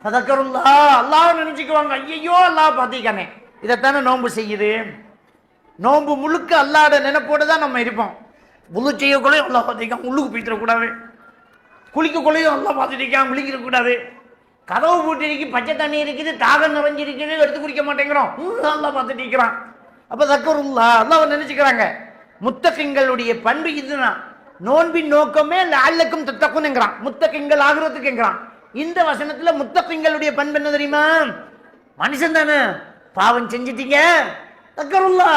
ஃபதக்கருல்லா, அல்லாஹ் நினைச்சுக்குவாங்க. ஐயோ அல்லாஹ் பார்த்திக்கானே. இதைத்தானே நோன்பு செய்யுது. நோன்பு முழுக்க அல்லாஹ்ட நினைப்போடு தான் நம்ம இருப்போம். புது செய்யக்குள்ளையும் அல்லாஹ் பார்த்திக்கான், உள்ளுக்கு போய்த்திடக்கூடாது. குளிக்கக்குள்ளையும் அல்லாஹ் பார்த்துட்டிருக்கான், குளிக்கிறக்கூடாது. கதவு பூட்டிருக்கு, பச்சை தண்ணி இருக்குது, தாகம் நிறைஞ்சிருக்குது, எடுத்து குடிக்க மாட்டேங்கிறோம், அல்லாஹ் பார்த்துட்டு இருக்கிறான். அப்போ தக்கருல்லா, அல்லாஹ் நினைச்சுக்கிறாங்க. முத்தகிங்களுடைய பண்பு இதுதான். நோன்பின் நோக்கமே லஅல்லக்கும் தத்தகுன்ங்கிறான், முத்தகிங்கள் ஆகிறதுக்குங்கிறான். இந்த வசனத்துல முத்தகிங்களுடைய பண்பு என்ன தெரியுமா, மனுஷன் தானே, பாவம் செஞ்சிட்டீங்க, தக்கருல்லா,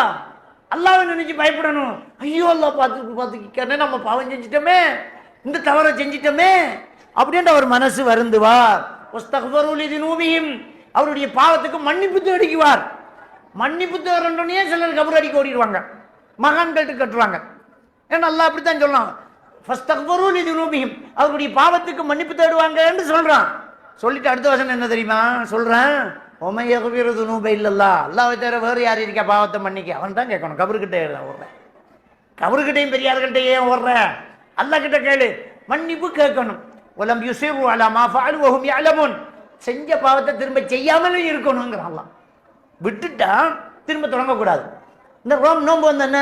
அல்லாஹ்வை நினைச்சு பயப்படணும். ஐயோ அல்லாஹ் பார்த்துக்கிட்டே நம்ம பாவம் செஞ்சிட்டோமே, இந்த தவறை செஞ்சிட்டோமே அப்படின்ற ஒரு மனசு வருந்துவார். அவருடைய பாவத்துக்கு மன்னிப்பு தேடிக்குவார். மன்னிப்பு தேடனே சிலர் கபர் அடிக்க ஓடிடுவாங்க, மகான்கள்ட்டு கட்டுவாங்க. ஏன்னா அல்லாஹ் அப்படித்தான் சொல்லலாம், அவருடைய பாவத்துக்கு மன்னிப்பு தேடுவாங்கன்னு சொல்றான். சொல்லிட்டு அடுத்த வசனம் என்ன தெரியுமா சொல்றேன், அல்லாஹ்வை தவிர வேறு யார் இருக்கா பாவத்தை மன்னிக்க, அவன் தான் கேட்கணும். கபருக்கிட்ட ஓடுற, கபருக்கிட்டையும் பெரியார்கிட்ட ஏன் ஓடுற, அல்லாஹ் கிட்ட கேளு, மன்னிப்பு கேட்கணும். வலம் யுஸிரு அலா மா ஃபஅலு வ ஹும் யஅலமுன், செஞ்ச பாவத்தை திரும்ப செய்யாமலே இருக்கணும்ங்கறான் அல்லாஹ். விட்டுட்டா திரும்ப தொடங்கக்கூடாது. இந்த நோன்பு வந்தன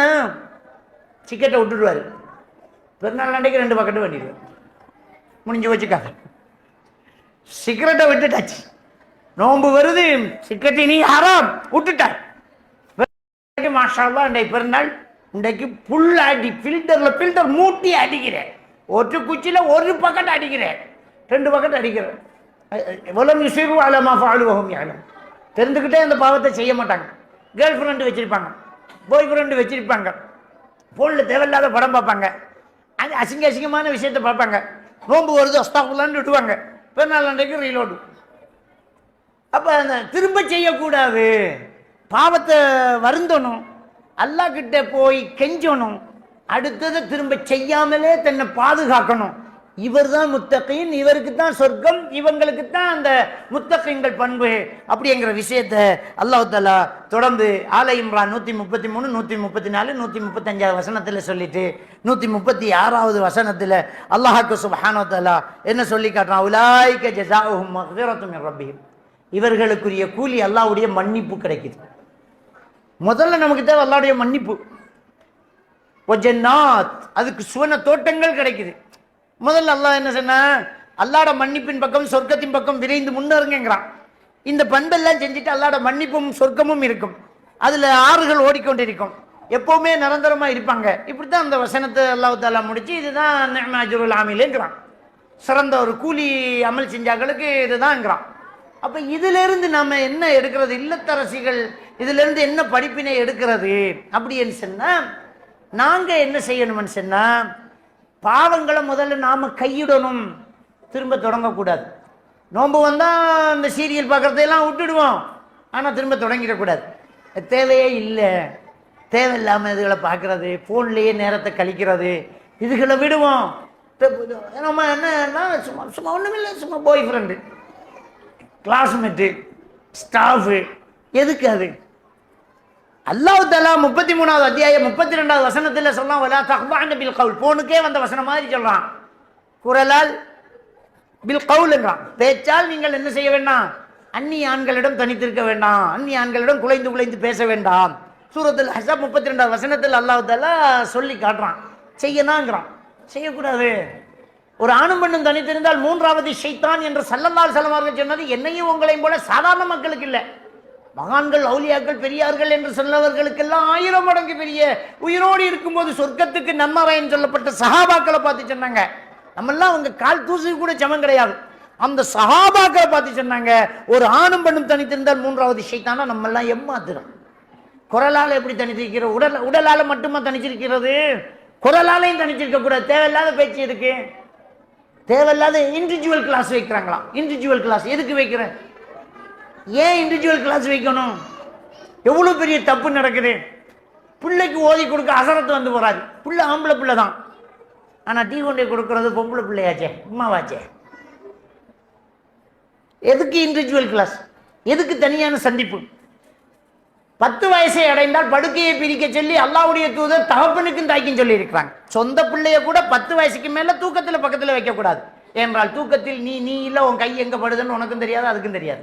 சிக்கெட்டை விட்டுடுவாரு, பெருநாள் அன்றைக்கு 2 பக்கெட்டு பண்ணிடுவார், முடிஞ்சு வச்சுக்காக. சிகரெட்டை விட்டுட்டாச்சு, நோன்பு வருது, சிக்கெட்டை நீ ஹராம் விட்டுட்டார். மாஷா அல்லாஹ் இன்றைக்கு பெருநாள், இன்றைக்கு புல் அடி, ஃபில்டர் மூட்டி அடிக்கிறேன், ஒரு குச்சியில் 1 பக்கெட் அடிக்கிறேன், 2 பக்கெட் அடிக்கிறேன். வலம் யுஸிரு அலா மா ஃபஅலு வ ஹும் யஅலமுன், தெரிந்துக்கிட்டே அந்த பாவத்தை செய்ய மாட்டாங்க. கேர்ள் ஃப்ரெண்டு வச்சிருப்பாங்க, பாய் ஃப்ரெண்டு வச்சிருப்பாங்க, ஃபோனில் தேவையில்லாத படம் பார்ப்பாங்க, அது அசிங்கமான விஷயத்தை பார்ப்பாங்க. நோன்பு வருது அஸ்தாஃபிருல்லாஹ்னு விட்டுவாங்க, பெருநாள் அன்றைக்கு ரீலோடு. அப்போ அந்த திரும்ப செய்யக்கூடாது, பாவத்தை வருந்தணும், அல்லாஹ் கிட்ட போய் கெஞ்சணும், அடுத்தது திரும்ப செய்யாமலே தன்னை பாதுகாக்கணும். இவர் தான் முத்தகீன், இவருக்கு தான் சொர்க்கம், இவங்களுக்கு தான் அந்த முத்தகீன்கள் பண்பு அப்படிங்கிற விஷயத்தை அல்லாஹ் தஆலா தொடர்ந்து ஆல இம்ரான் 133, 134, 135 வசனத்தில் சொல்லிட்டு 136வது வசனத்தில் அல்லாஹ்க்கு சுப்ஹானஹு வ தஆலா என்ன சொல்லி காட்டுறான், உலாயிக ஜஸாஉஹும் மக்ஃபிரத்தும் மின் ரப்பிஹிம், இவர்களுக்குரிய கூலி அல்லாஹ்வுடைய மன்னிப்பு கிடைக்குது. முதல்ல நமக்கு தேவை அல்லாஹ்வுடைய மன்னிப்பு. வஜன்னாத், அதுக்கு சுவன தோட்டங்கள் கிடைக்குது. முதல்ல அல்லாஹ் என்ன சொன்னா, அல்லாஹ்வோட மன்னிப்பின் பக்கம் சொர்க்கத்தின் பக்கம் விரைந்து முன்னேறுங்கிறான். இந்த பண்பெல்லாம் செஞ்சுட்டு அல்லாஹ்வோட மன்னிப்பும் சொர்க்கமும் இருக்கும், அதுல ஆறுகள் ஓடிக்கொண்டிருக்கும், எப்பவுமே நிரந்தரமா இருப்பாங்க. இப்படித்தான் அந்த வசனத்தை அல்லாஹ் தஆலா முடிச்சு, இதுதான் நிஅம அஜ்ருல் ஆமிலுங்கிறான், சிறந்த ஒரு கூலி அமல் செஞ்சாக்களுக்கு இதுதான்ங்கிறான். அப்ப இதுல இருந்து நாம என்ன எடுக்கிறது, இல்லத்தரசிகள் இதுல இருந்து என்ன படிப்பினை எடுக்கிறது அப்படின்னு சொன்னா, நாங்கள் என்ன செய்யணும்னு சொன்னால் பாவங்களை முதல்ல நாம் கையிடணும், திரும்ப தொடங்கக்கூடாது. நோன்பு வந்தால் இந்த சீரியல் பார்க்குறதையெல்லாம் விட்டுடுவோம், ஆனால் திரும்ப தொடங்கிடக்கூடாது. தேவையே இல்லை, தேவையில்லாமல் இதுகளை பார்க்குறது, ஃபோன்லேயே நேரத்தை கழிக்கிறது, இதுகளை விடுவோம். நம்ம என்னன்னா சும்மா சும்மா ஒன்றுமில்லை, சும்மா பாய் ஃப்ரெண்டு, கிளாஸ்மேட்டு, ஸ்டாஃபு, எதுக்கு அது? அல்லாஹ் தஆலா 33வது அத்தியாயம் 32வது வசனத்தில் சொல்லலாம், வலா தக்பஅன பில் கவுல், போனுக்கே வந்த வசனம் மாதிரி சொல்றான். குரலால் பில் கவுல்ன்றான், பேச்சால் நீங்கள் என்ன செய்ய வேண்டாம், அந்நிய ஆண்களிடம் தனித்திருக்க வேண்டாம், அந்நிய ஆண்களிடம் குலைந்து குலைந்து பேச வேண்டாம். சூரத்துல் அஹ்ஸாப் 32வது வசனத்தில் அல்லாஹ் தஆலா சொல்லி காட்டுறான். செய்யனாங்கிறான், செய்யக்கூடாது. ஒரு ஆணும் பெண்ணும் தனித்திருந்தால் மூன்றாவது ஷைத்தான் என்று ஸல்லல்லாஹு அலைஹி வஸல்லம் அவர்கள் சொன்னது என்னையும் உங்களையும் போல சாதாரண மக்களுக்கு இல்லை, மகான்கள், அவுலியாக்கள், பெரியார்கள் என்று சொன்னவர்களுக்கெல்லாம் 1000 மடங்கு பெரிய, உயிரோடு இருக்கும்போது சொர்க்கத்துக்கு நன்மறைன்னு சொல்லப்பட்ட சஹாபாக்களை பார்த்து சொன்னாங்க. நம்மெல்லாம் அவங்க கால் தூசி கூட சமம் கிடையாது. அந்த சஹாபாக்களை பார்த்து சொன்னாங்க, ஒரு ஆணும் பெண்ணும் தனித்திருந்தால் மூன்றாவது ஷைத்தானா நம்மெல்லாம் ஏமாத்துறோம். குரலால் எப்படி தனிச்சிருக்கிற? உடலால மட்டுமா தனிச்சிருக்கிறது? குரலாலையும் தனிச்சிருக்க கூடாது. தேவையில்லாத பேச்சு இருக்கு, தேவையில்லாத இண்டிவிஜுவல் கிளாஸ் வைக்கிறாங்களாம். இண்டிவிஜுவல் கிளாஸ் எதுக்கு வைக்கிறேன்? ஏன் இண்டிவிஜுவல் கிளாஸ் வைக்கணும்? எவ்வளோ பெரிய தப்பு நடக்குது. பிள்ளைக்கு ஓதி கொடுக்க அசரத்து வந்து போறாரு, பிள்ளை ஆம்பளை பிள்ளை தான், ஆனால் டீ கொண்டே கொடுக்கறது பொம்பளை பிள்ளையாச்சே, அம்மாவாச்சே. எதுக்கு இண்டிவிஜுவல் கிளாஸ்? எதுக்கு தனியான சந்திப்பு? 10 வயசை அடைந்தால் படுக்கையை பிரிக்க சொல்லி அல்லாஹ்வுடைய தூதர் தகப்பனுக்கும் தாய்க்கும் சொல்லி இருக்கிறாங்க. சொந்த பிள்ளைய கூட 10 வயசுக்கு மேல தூக்கத்துல பக்கத்துல வைக்கக்கூடாது. ஏனென்றால் தூக்கத்தில் நீ இல்லை, உன் கை எங்க படுதுன்னு உனக்கும் தெரியாது, அதுக்கும் தெரியாது.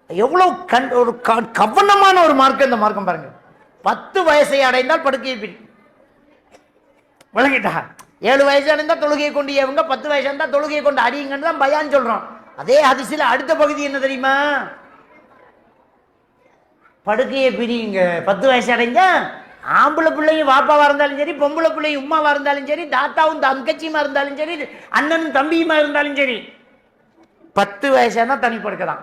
எவ்வளவு ஒரு கவனமான ஒரு மார்க்கம் இந்த மார்க்கம் பாருங்க. 10 வயசை அடைந்தால் படுக்கையை பிரி, விளங்கிட்டா? 7 வயசு அடைந்தால் தொழுகையை கொண்டு ஏவுங்க, 10 வயசு இருந்தால் தொழுகையை கொண்டு அடியுங்கன்னு தான் பயான் சொல்றோம். அதே ஹதீஸ்ல அடுத்த பகுதி என்ன தெரியுமா? படுக்கையை பிரியுங்க. 10 வயசு அடைஞ்சா ஆம்பளை பிள்ளையும் வாப்பாவா இருந்தாலும் சரி, பொம்பளை பிள்ளையும் உமாவா இருந்தாலும் சரி, தாத்தாவும் தங்கச்சியுமா இருந்தாலும் சரி, அண்ணனும் தம்பியுமா இருந்தாலும் சரி, 10 வயசானா தனி படுக்கலாம்.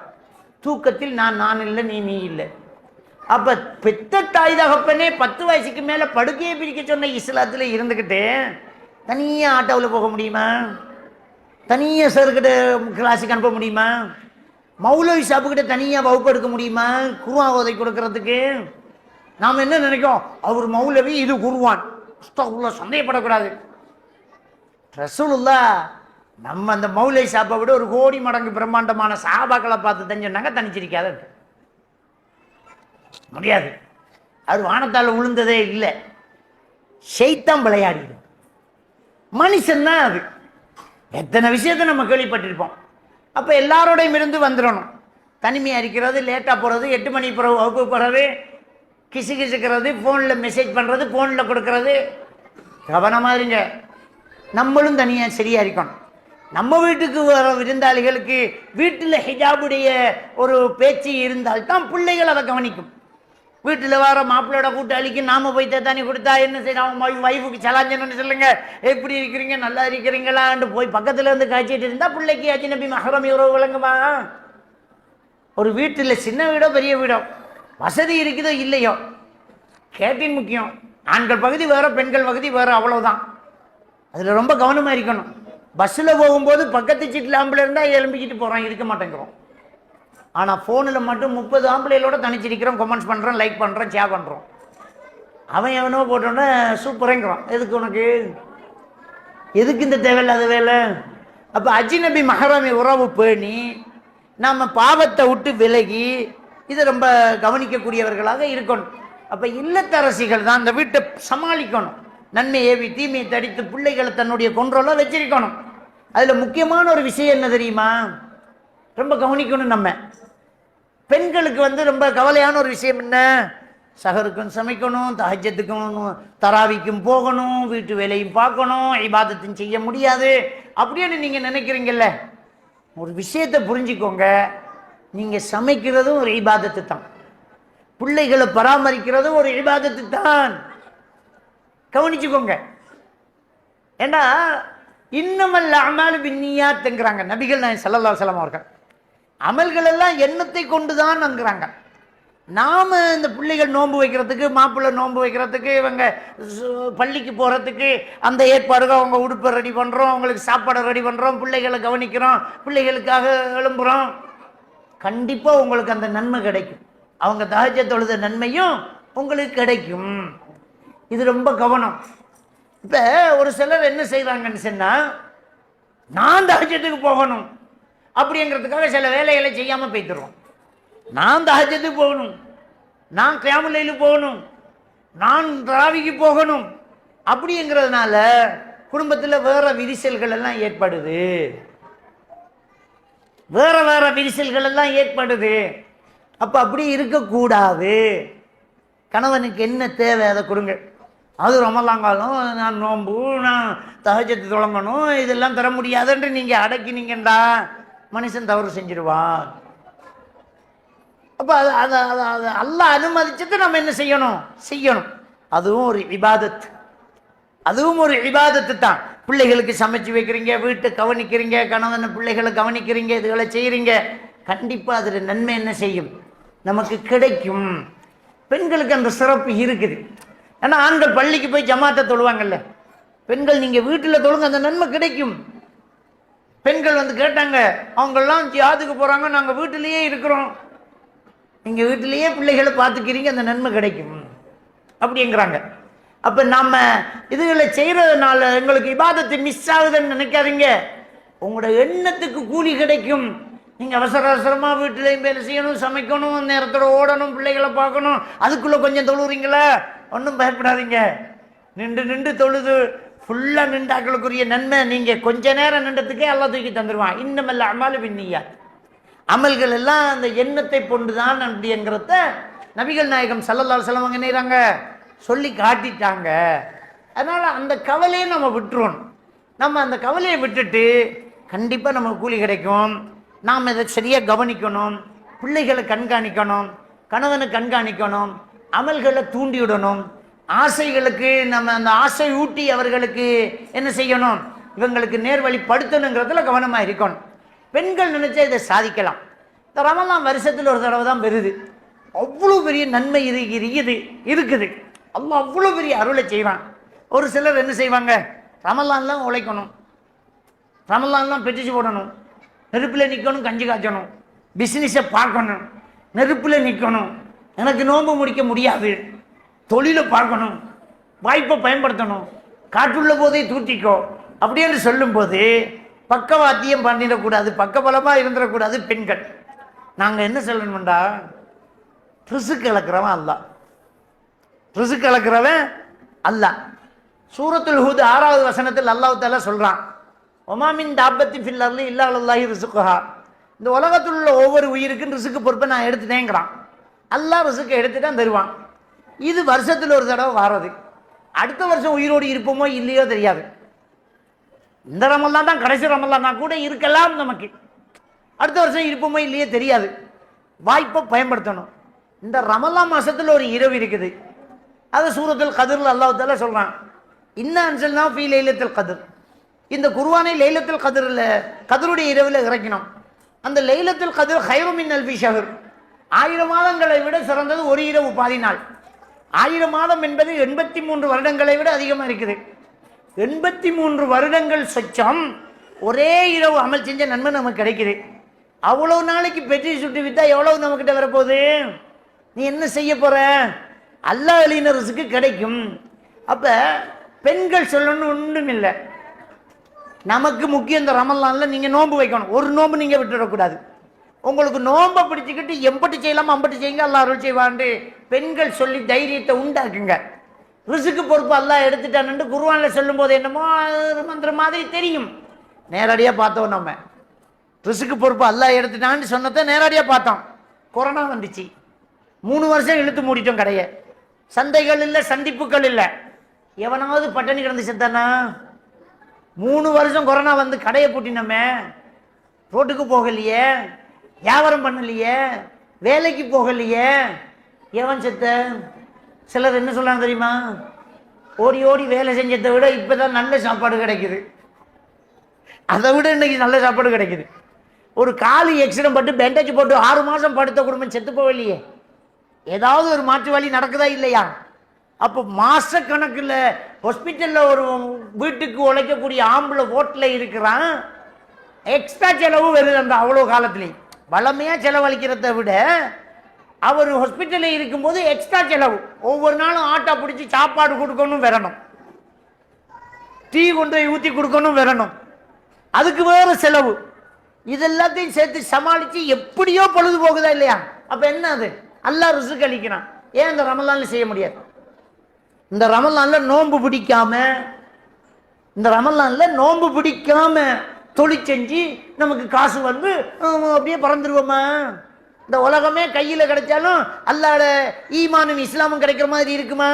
தூக்கத்தில் நான் இல்லை, நீ இல்லை. அப்ப பெத்த தாய் தகப்பனே 10 வயசுக்கு மேல படுக்கையை பிரிக்க சொன்ன இஸ்லாத்துல இருந்துகிட்டு தனியா ஆட்டோவில் போக முடியுமா? தனியா சருக்கிட்ட கிளாஸுக்கு அனுப்ப முடியுமா? மௌலவி சாப்புக்கிட்ட தனியாக வகுப்பு எடுக்க முடியுமா? குர்ஆன் ஓதை கொடுக்கறதுக்கு நாம் என்ன நினைக்கிறோம்? அவர் மௌலவி, இது குர்ஆன், சந்தேகப்படக்கூடாது. ரசூலுல்லாஹ் நம்ம அந்த மௌலவி சாப்பை விட 1 கோடி மடங்கு பிரம்மாண்டமான சஹாபாக்களை பார்த்து தான் சொன்னாங்க, தனிச்சிருக்காத முடியாது. அது வானத்தால் விழுந்ததே இல்லை, ஷைத்தான் விளையாடிடும். மனுஷன் தான் அது. எத்தனை விஷயத்தை நம்ம கேள்விப்பட்டிருப்போம். அப்போ எல்லாரோடையும் இருந்து வந்துடணும். தனிமையாக இருக்கிறது, லேட்டாக போகிறது, 8 மணி பிறகு வகுப்பு போகிறது, கிசுக்கிறது, ஃபோனில் மெசேஜ் பண்ணுறது, ஃபோனில் கொடுக்கறது, கவனமாக இருங்க. நம்மளும் தனியாக சரியாக இருக்கணும். நம்ம வீட்டுக்கு வர விருந்தாளிகளுக்கு வீட்டில் ஹிஜாபுடைய ஒரு பேச்சு இருந்தால்தான் பிள்ளைகள் அதை கவனிக்கும். வீட்டில் வர மாப்பிள்ளோட கூட்டாளிக்கு நாம போய் தண்ணி கொடுத்தா என்ன செய்யணும்? வைஃபுக்கு சலாஞ்சன்னு சொல்லுங்க, எப்படி இருக்கிறீங்க, நல்லா இருக்கிறீங்களான்னு போய் பக்கத்துல இருந்து காய்ச்சிட்டு இருந்தா பிள்ளைக்கு அஜ்னபி மஹரம் உறவு விளங்குமா? ஒரு வீட்டில் சின்ன வீடோ பெரிய வீடோ, வசதி இருக்குதோ இல்லையோ, கேட்டின் முக்கியம். ஆண்கள் பகுதி வேற, பெண்கள் பகுதி வேற, அவ்வளவுதான். அதுல ரொம்ப கவனமா இருக்கணும். பஸ்ஸில் போகும்போது பக்கத்து சீட்டில் ஆம்பளை இருந்தால் எழும்பிக்கிட்டு போகிறான், இருக்க மாட்டேங்கிறோம். ஆனால் ஃபோனில் மட்டும் 30 ஆம்பளைகளோட தனிச்சிருக்கிறோம், கமெண்ட்ஸ் பண்ணுறோம், லைக் பண்ணுறோம், ஷேர் பண்ணுறோம். அவன் எவனோ போட்டோன்னே சூப்பரங்கிறான். எதுக்கு உனக்கு? எதுக்கு இந்த தேவையில்லாத வேலை? அப்போ அஜ்னபி மஹரமி உறவு பேணி நம்ம பாவத்தை விட்டு விலகி இதை ரொம்ப கவனிக்கக்கூடியவர்களாக இருக்கணும். அப்போ இல்லத்தரசிகள் தான் அந்த வீட்டை சமாளிக்கணும். நன்மை ஏவி தீமையை தடித்து பிள்ளைகளை தன்னுடைய கொன்றோல வச்சிருக்கணும். அதில் முக்கியமான ஒரு விஷயம் என்ன தெரியுமா? ரொம்ப கவனிக்கணும். நம்ம பெண்களுக்கு ரொம்ப கவலையான ஒரு விஷயம் என்ன? சஹருக்கும் சமைக்கணும், தஹஜ்ஜத்துக்கும் தராவிக்கும் போகணும், வீட்டு வேலையும் பார்க்கணும், இபாதத்தும் செய்ய முடியாது அப்படின்னு நீங்கள் நினைக்கிறீங்கல்ல. ஒரு விஷயத்தை புரிஞ்சுக்கோங்க, நீங்கள் சமைக்கிறதும் ஒரு இபாதத்து தான், பிள்ளைகளை பராமரிக்கிறதும் ஒரு இபாதத்து தான். கவனிச்சுக்கோங்க. ஏன்னா இன்னமல் அமாலு பின்னியாத்ங்கிறாங்க நபிகள் நாயகம் ஸல்லல்லாஹு அலைஹி வஸல்லம் அவர்கள். அமல்கள் எல்லாம் எண்ணத்தை கொண்டுதான் அங்குறாங்க. நாம் இந்த பிள்ளைகள் நோன்பு வைக்கிறதுக்கு, மாப்பிள்ளை நோன்பு வைக்கிறதுக்கு, இவங்க பள்ளிக்கு போகிறதுக்கு அந்த ஏற்பாடுகள், அவங்க உடுப்பை ரெடி பண்ணுறோம், அவங்களுக்கு சாப்பாடை ரெடி பண்ணுறோம், பிள்ளைகளை கவனிக்கிறோம், பிள்ளைகளுக்காக எழும்புகிறோம். கண்டிப்பாக உங்களுக்கு அந்த நன்மை கிடைக்கும். அவங்க தஹஜ்ஜத் தொழுத நன்மையும் உங்களுக்கு கிடைக்கும். இது ரொம்ப கவனம். இப்போ ஒரு சிலர் என்ன செய்கிறாங்கன்னு சொன்னால், நான் தஹஜ்ஜத்துக்கு போகணும் அப்படிங்கிறதுக்காக சில வேலைகளை செய்யாமல் போய்த்துருவோம். நான் தஹஜ்ஜத்துக்கு போகணும், நான் கியாமுல் லைல் போகணும், நான் தராவிக்கு போகணும் அப்படிங்கிறதுனால குடும்பத்தில் வேற விரிசல்கள் எல்லாம் ஏற்படுது, வேற வேற விரிசல்கள் எல்லாம் ஏற்படுது. அப்போ அப்படி இருக்கக்கூடாது. கணவனுக்கு என்ன தேவை அதை கொடுங்க. அது ரமலாங்காலம், நான் நோன்பு, நான் தஹஜ்ஜத் தொடங்கணும், இதெல்லாம் தர முடியாதுன்று நீங்கள் அடக்கினீங்கண்டா மனுஷன் தவறு செஞ்சிருவான். அப்போ அது அல்லாஹ் அனுமதிச்சதை நம்ம என்ன செய்யணும்? செய்யணும். அதுவும் ஒரு இபாதத், அதுவும் ஒரு இபாதத்து தான். பிள்ளைகளுக்கு சமைச்சு வைக்கிறீங்க, வீட்டை கவனிக்கிறீங்க, கணவனை பிள்ளைகளை கவனிக்கிறீங்க, இதுகளை செய்கிறீங்க, கண்டிப்பாக அதில் நன்மை என்ன செய்யும்? நமக்கு கிடைக்கும். பெண்களுக்கு அந்த சிறப்பு இருக்குது. ஏன்னா ஆண்கள் பள்ளிக்கு போய் ஜமாத்தை தொழுவாங்கல்ல, பெண்கள் நீங்கள் வீட்டில் தொழுங்க, அந்த நன்மை கிடைக்கும். பெண்கள் வந்து கேட்டாங்க, அவங்கெல்லாம் ஜிஹாதுக்கு போகிறாங்க, நாங்கள் வீட்டிலேயே இருக்கிறோம், நீங்கள் வீட்டிலேயே பிள்ளைகளை பார்த்துக்கிறீங்க, அந்த நன்மை கிடைக்கும் அப்படிங்கிறாங்க. அப்போ நம்ம இதுகளை செய்கிறதுனால எங்களுக்கு இபாதத்து மிஸ் ஆகுதுன்னு நினைக்காதீங்க. உங்களோட எண்ணத்துக்கு கூலி கிடைக்கும். நீங்கள் அவசர அவசரமாக வீட்டிலையும் வேலை செய்யணும், சமைக்கணும், நேரத்தோட ஓடணும், பிள்ளைகளை பார்க்கணும், அதுக்குள்ளே கொஞ்சம் தொழுறீங்களா? ஒன்றும் பயப்படாதீங்க. நின்று நின்று தொழுது ஃபுல்லாக நின்றாக்களுக்குரிய நன்மை நீங்கள் கொஞ்ச நேரம் நின்றதுக்கே எல்லாம் தூக்கி தந்துடுவான். இன்னமெல்ல அமாலு பின்னியா, அமல்கள் எல்லாம் அந்த எண்ணத்தை கொண்டு தான் அப்படிங்கிறத நபிகள் நாயகம் ஸல்லல்லாஹு அலைஹி வஸல்லம் என்ன செய்றாங்க? சொல்லி காட்டிட்டாங்க. அதனால் அந்த கவலையை நம்ம விட்டுருவோம். நம்ம அந்த கவலையை விட்டுட்டு கண்டிப்பாக நமக்கு கூலி கிடைக்கும். நாம் இதை சரியாக கவனிக்கணும், பிள்ளைகளை கண்காணிக்கணும், கணவனை கண்காணிக்கணும், அமல்களை தூண்டிவிடணும், ஆசைகளுக்கு நம்ம அந்த ஆசை ஊட்டி அவர்களுக்கு என்ன செய்யணும்? இவங்களுக்கு நேர்வழிப்படுத்தணுங்கிறதுல கவனமாக இருக்கணும். பெண்கள் நினைச்சா இதை சாதிக்கலாம். இந்த ரமலான் வருஷத்தில் ஒரு தடவை தான் வருது. அவ்வளோ பெரிய நன்மை இருக்குது. அல்லாஹ் அவ்வளோ பெரிய அருளை செய்வான். ஒரு சிலர் என்ன செய்வாங்க? ரமலான்லாம் உழைக்கணும், ரமலான்லாம் பெட்டிச்சு போடணும், நெருப்பில் நிற்கணும், கஞ்சி காய்ச்சணும், பிஸ்னஸை பார்க்கணும், நெருப்பில் நிற்கணும், எனக்கு நோன்பு முடிக்க முடியாது, தொழிலை பார்க்கணும், வாய்ப்பை பயன்படுத்தணும், காற்றுள்ள போதே தூத்திக்கோ அப்படின்னு சொல்லும்போது பக்கவாத்தியம் பண்ணிடக்கூடாது, பக்கபலமாக இருந்துடக்கூடாது பெண்கள். நாங்கள் என்ன சொல்லணும்டா, ரிசுக்கு இழக்கிறவன் அல்லாஹ், ரிசுக்கு இழக்கிறவன் அல்லாஹ். சூரத்துல் ஹூத் 6வது வசனத்தில் அல்லாஹ் தஆலா சொல்கிறான், ஒமாமின் தாபத்தி ஃபில் அர்லி இல்லா அல்லாஹி ரிசுக்குஹா, இந்த உலகத்தில் உள்ள ஒவ்வொரு உயிருக்கும் ரிசுக்கு பொறுப்பை நான் எடுத்துட்டேங்கிறான். அல்லாஹ் ரிசுக்கை எடுத்து தான் தருவான். இது வருஷத்தில் ஒரு தடவை வாரது. அடுத்த வருஷம் உயிரோடு இருப்போமோ இல்லையோ தெரியாது. இந்த ரமலான் தான் கடைசி ரமலான் கூட இருக்கலாம், நமக்கு அடுத்த வருஷம் இருப்போமோ இல்லையோ தெரியாது. வாய்ப்பை பயன்படுத்தணும். இந்த ரமலான் மாசத்தில் ஒரு இரவு இருக்குது, அது சூரத்துல் கத்ர்ல அல்லாஹ் தஆலா சொல்றான், இன்னா அன்ஸல்னா ஃபீ லைலத்துல் கத்ர். இந்த குர்ஆனை லைலத்துல் கத்ர்ல, கத்ருடைய இரவில் இறக்கினோம். அந்த லைலத்துல் கத்ர் கைரு மின் அல்ஃபி ஷஹர், 1000 மாதங்களை விட சிறந்தது ஒரு இரவு பாதி நாள். 1000 மாதம் என்பது 83 வருடங்களை விட அதிகமாக இருக்குது. 83 வருடங்கள் சொச்சம் ஒரே இரவு அமல் செஞ்ச நன்மை நமக்கு கிடைக்குது. அவ்வளவு நாளைக்கு பெட்ரி சுட்டு வித்தா எவ்வளவு நம்மக்கிட்ட வரப்போகுது? நீ என்ன செய்ய போற? அல்லாஹ் அலினருக்கு கிடைக்கும். அப்ப பெண்கள் சொல்லணும் ஒன்றும் இல்லை, நமக்கு முக்கியம் இந்த ரமலான்ல நீங்க நோன்பு வைக்கணும். ஒரு நோன்பு நீங்க விட்டுடக்கூடாது. உங்களுக்கு நோன்பை பிடிச்சிக்கிட்டு எம்பட்டு செய்யலாமா அம்பட்டு செய்யுங்க, அல்லாஹ் அருள் செய்வான்னு பெண்கள் சொல்லி தைரியத்தை உண்டாக்குங்க. ரிசுக்கு பொறுப்பு அல்லாஹ் எடுத்துட்டான்னு குர்ஆன்ல சொல்லும் போது என்னமோ மந்திர மாதிரி தெரியும். நேரடியாக பார்த்தோம், நம்ம ரிசுக்கு பொறுப்பு அல்லாஹ் எடுத்துட்டான்னு சொன்னதை நேரடியாக பார்த்தோம். கொரோனா வந்துச்சு, 3 வருஷம் இழுத்து மூடிட்டோம் கடையை. சந்தைகள் இல்லை, சந்திப்புகள் இல்லை, எவனாவது பட்டணி கிடந்து செத்தானா? 3 வருஷம் கொரோனா வந்து கடையை பூட்டினோமே, ரோட்டுக்கு போகலையே, வியாபாரம் பண்ணலையே, வேலைக்கு போகலையே, எவன் செத்த? சிலர் என்ன சொல்றாங்க தெரியுமா? ஓடி ஓடி வேலை செஞ்சதை விட இப்பதான் நல்ல சாப்பாடு கிடைக்குது, அதை விட இன்னைக்கு நல்ல சாப்பாடு கிடைக்குது. ஒரு காலு எக்ஸிடென்ட் பட்டு பேண்டேஜ் போட்டு 6 மாதம் படுத்த குடும்பம் செத்து போகலையே, ஏதாவது ஒரு மாற்று வழி நடக்குதா இல்லையா? அப்போ மாச கணக்கில் ஹாஸ்பிட்டலில் ஒரு வீட்டுக்கு உழைக்கக்கூடிய ஆம்பளை ஓட்டில் இருக்கிறான், எக்ஸ்ட்ரா செலவு வருது அந்த அவ்வளோ காலத்துலேயும். வளமையாக செலவழிக்கிறத விட அவர் ஹாஸ்பிட்டலில் இருக்கும்போது எக்ஸ்ட்ரா செலவு. ஒவ்வொரு நாளும் ஆட்டோ பிடிச்சி சாப்பாடு கொடுக்கணும் வரணும், டீ கொண்டு போய் ஊற்றி கொடுக்கணும் வரணும், அதுக்கு வேறு செலவு. இதெல்லாத்தையும் சேர்த்து சமாளித்து எப்படியோ பொழுது போகுதா இல்லையா? அப்போ என்ன அது? அல்லாஹ் ரிஸ்க் அளிக்கிறான். ஏன் இந்த ரமலான்ல செய்ய முடியாது? இந்த ரமலான்ல நோன்பு பிடிக்காம தொழில் செஞ்சு நமக்கு காசு வந்து அப்படியே பறந்துருவோமா? இந்த உலகமே கையில் கிடைச்சாலும் அல்லாஹ்வோட ஈமானும் இஸ்லாமும் கிடைக்கிற மாதிரி இருக்குமா?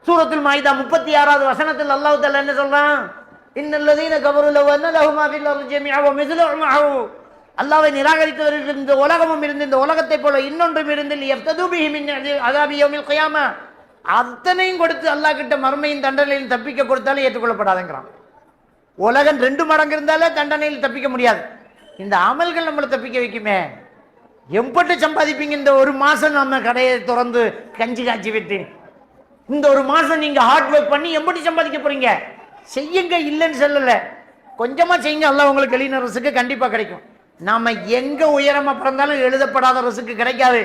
சூரத்துல் மாயிதா 36வது வசனத்தில் அல்லாஹ் தஆலா என்ன சொல்றான்? இன்னல்லதீன கஃபரு லவ் அன்ன லஹும் மா ஃபில் அர்தி ஜமீஅ வ மிஸ்லுஹு மஅஹு. அல்லாஹ்வை நிராகரித்தவர்கள் இந்த உலகமும் இருந்து இந்த உலகத்தை போல இன்னொன்றும் இருந்து யஃப்தது பிஹி மின் அஸாபி யௌமில் கியாமா. அத்தனையும் கொடுத்து அல்லாஹ் கிட்ட மறுமையின் தண்டனையில் தப்பிக்க கொடுத்தாலும் ஏற்றுக்கொள்ளப்படாதுங்கிறான். உலகம் 2 மடங்கு இருந்தாலே தண்டனையில் தப்பிக்க முடியாது. இந்த அமல்கள் நம்மளை தப்பிக்க வைக்குமே. எம்பட்டு சம்பாதிப்பீங்க இந்த ஒரு மாசம்? நம்ம கடையை திறந்து கஞ்சி காய்ச்சி விட்டு இந்த ஒரு மாசம் நீங்க ஹார்ட் ஒர்க் பண்ணி எம்பட்டு சம்பாதிக்க போறீங்க? செய்யுங்க, இல்லைன்னு சொல்லல, கொஞ்சமா செய்யுங்க. அல்லாஹ் உங்களுக்கு எழுதின ரிஸ்க் கண்டிப்பா கிடைக்கும். நாம எங்க உயரமா பிறந்தாலும் எழுதப்படாத ரிஸ்க் கிடைக்காது.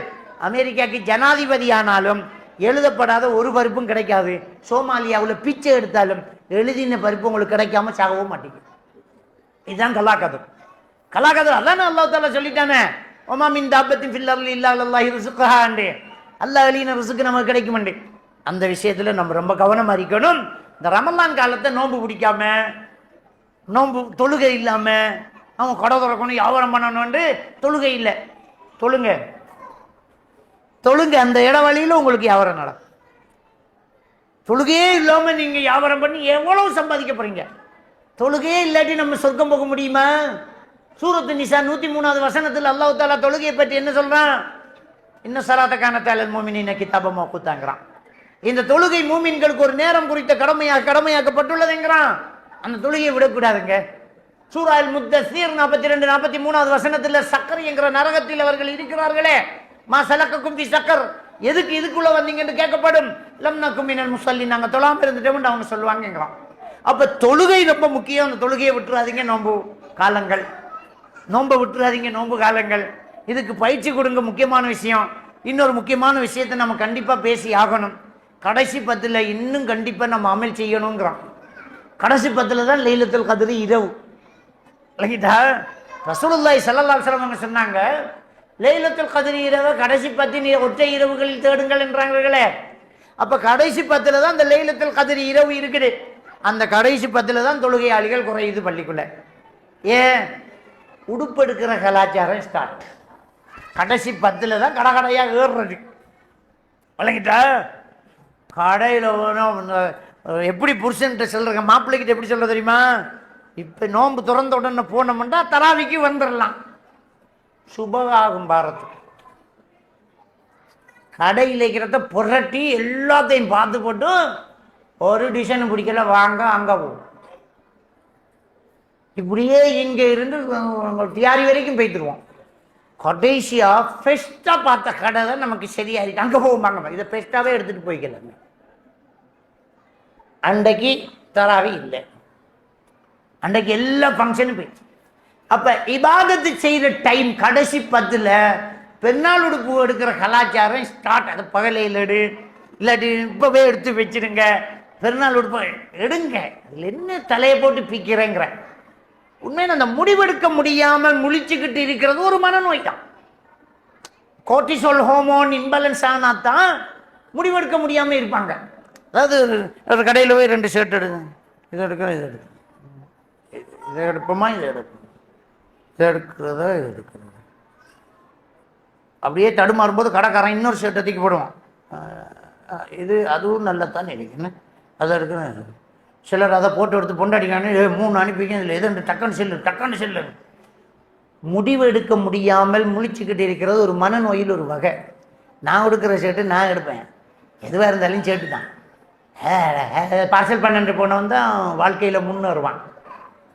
அமெரிக்காக்கு ஜனாதிபதி ஆனாலும் எழுதப்படாத ஒரு பருப்பும் கிடைக்காது. சோமாலியாவில் பிச்சை எடுத்தாலும் எழுதின பருப்பு உங்களுக்கு கிடைக்காம சாகவும் மாட்டேங்குது. இதுதான் கலாக்கதர். கலாக்கதர் அதானே அல்லாஹ் தஆலா சொல்லிட்டானே, ஒமா மின் தாபத்தின் ஃபில் அர்லி இல்லா அல்லாஹி ரிஸ்குஹா. அல்லாஹ் எழுதின ரிஸ்க் நமக்கு கிடைக்குமாண்டே. அந்த விஷயத்துல நம்ம ரொம்ப கவனமா இருக்கணும். இந்த ரமலான் காலத்தை நோன்பு பிடிக்காம, நோன்பு தொழுகை இல்லாம, அவன் கடை திறக்கணும் வியாபாரம் பண்ணணும்னு தொழுகை இல்லை. தொழுங்க, அந்த இடவழியில் உங்களுக்கு வியாபாரம் நடக்கும். தொழுகையே இல்லாம நீங்க வியாபாரம் பண்ணி எவ்வளவு சம்பாதிக்க போறீங்க? தொழுகையே இல்லாட்டி நம்ம சொர்க்கம் போக முடியுமா? சூரத்து நிசா 103வது வசனத்தில் அல்லாஹ் தஆலா தொழுகையை பற்றி என்ன சொல்றான்? இன்ன ஸலாத்த கானத் அலல் முஃமினீன கிதாபம் மவ்கூத்தாங்கறான். இந்த தொழுகை மூமின்களுக்கு ஒரு நேரம் குறித்த கடமையாக்கப்பட்டுள்ளதுங்கிறான். அந்த தொழுகையை விடக்கூடாதுங்க. சூரா அல் முத்தஸிர் 42 43வது வசனத்தில் சக்கர் என்கிற நரகத்தில் அவர்கள் இருக்கிறார்களே, மா சலக்கக்கும் ஃபி சக்கர், எதுக்கு இதுக்குள்ள வந்தீங்கன்னு கேட்கப்படும். லம் நகும் மினல் முஸல்லின், நாங்கள் தொழாம இருந்துட்டோம்னு அவங்க சொல்லுவாங்கங்கிறான். அப்ப தொழுகை ரொம்ப முக்கியம். அந்த தொழுகையை விட்டுறாதீங்க. நோன்பை விட்டுறாதீங்க. நோன்பு காலங்கள் இதுக்கு பயிற்சி கொடுங்க. முக்கியமான விஷயம். இன்னொரு முக்கியமான விஷயத்தை நம்ம கண்டிப்பா பேசி ஆகணும். கடைசி 10ல் இன்னும் கண்டிப்பா நம்ம அமல் செய்யணுங்கிறான். கடைசி 10ல் தான் லைலத்துல் கத்ர் இரவு. இல்லைங்களா? ரசூலுல்லாஹி ஸல்லல்லாஹு அலைஹி வஸல்லம் சொன்னாங்க, லைலத்துல் கத்ர் இரவு கடைசி 10 ஒற்றை இரவுகளில் தேடுங்கள் என்றாங்களே. அப்ப கடைசி 10ல் தான் அந்த லைலத்துல் கத்ர் இரவு இருக்குது. அந்த கடைசி 10ல் தான் தொழுகையாளிகள் குறையுது பள்ளிக்குள்ள. ஏன்? உடுப்பெடுக்கிற கலாச்சாரம் ஸ்டார்ட். கடைசி 10ல் தான் கடையா ஏறுறது. வழங்கிட்டா கடையில் எப்படி புருஷன்கிட்ட சொல்றங்க, மாப்பிள்ளைகிட்ட எப்படி சொல்ற தெரியுமா? இப்ப நோன்பு திறந்த உடனே போனோம்னா தராவிக்கு வந்துடலாம், சுபகாகும் பாரத்துக்கு. கடையில் இருக்கிறத புரட்டி எல்லாத்தையும் பார்த்து போட்டு ஒரு டிசைன் பிடிக்கல, வாங்க அங்க போகும். இப்படியே இங்க இருந்து தியாரி வரைக்கும் போய்த்துருவோம். கடைசியா பெஸ்டா பார்த்த கடை தான் நமக்கு சரியா இருக்கு, அங்க போவாங்க. இதை பெஸ்டாவே எடுத்துட்டு போய்க்கல. அன்றைக்கு தராவி இல்லை, அன்றைக்கு எல்லா ஃபங்க்ஷனும் போயிடுச்சு. அப்ப இபாதத்து செய்யற டைம் கடைசி 10ல் பெருநாள் உடுப்பு எடுக்கிற கலாச்சாரம் ஸ்டார்ட். அது பகலையில் எடு, இல்லாட்டி இப்பவே எடுத்து வச்சிருங்க. பெருநாள் உடுப்பு எடுங்க, அதில் என்ன தலையை போட்டு பிக்கிறேங்கிற. உண்மையில அந்த முடிவெடுக்க முடியாமல் முழிச்சுக்கிட்டு இருக்கிறது ஒரு மனநோய் தான். கோர்ட்டிசோல் ஹோமோன் இம்பேலன்ஸ் ஆனா தான் முடிவெடுக்க முடியாம இருப்பாங்க. அதாவது ஒரு கடையில் போய் 2 ஷர்ட் எடுங்க, இதை எடுக்கிறோம், இதை எடுக்கணும், இதை எடுப்போமா, இதை எடுக்கணும், இதை எடுக்கிறதா, இதை எடுக்கிறது. அப்படியே தடுமாறும்போது கடைக்காரன் இன்னொரு ஷர்ட்டை தூக்கி போடுவான். இது அதுவும் நல்லத்தான் நினைக்கணும், அதை எடுக்கணும். சிலர் அதை போட்டு எடுத்து பொண்டாடிக்கானு 3 அனுப்பிங்க, இதில் எது டக்குன்னு செல்லு. முடிவு எடுக்க முடியாமல் முழிச்சுக்கிட்டு இருக்கிறது ஒரு மனநோயில் ஒரு வகை. நான் எடுக்கிற ஷர்ட்டு நான் எடுப்பேன், எதுவாக இருந்தாலும் ஷர்ட்டு தான். பார்சல் பண்ணிட்டு போனவன் தான் வாழ்க்கையில் முன்னேறுவான்.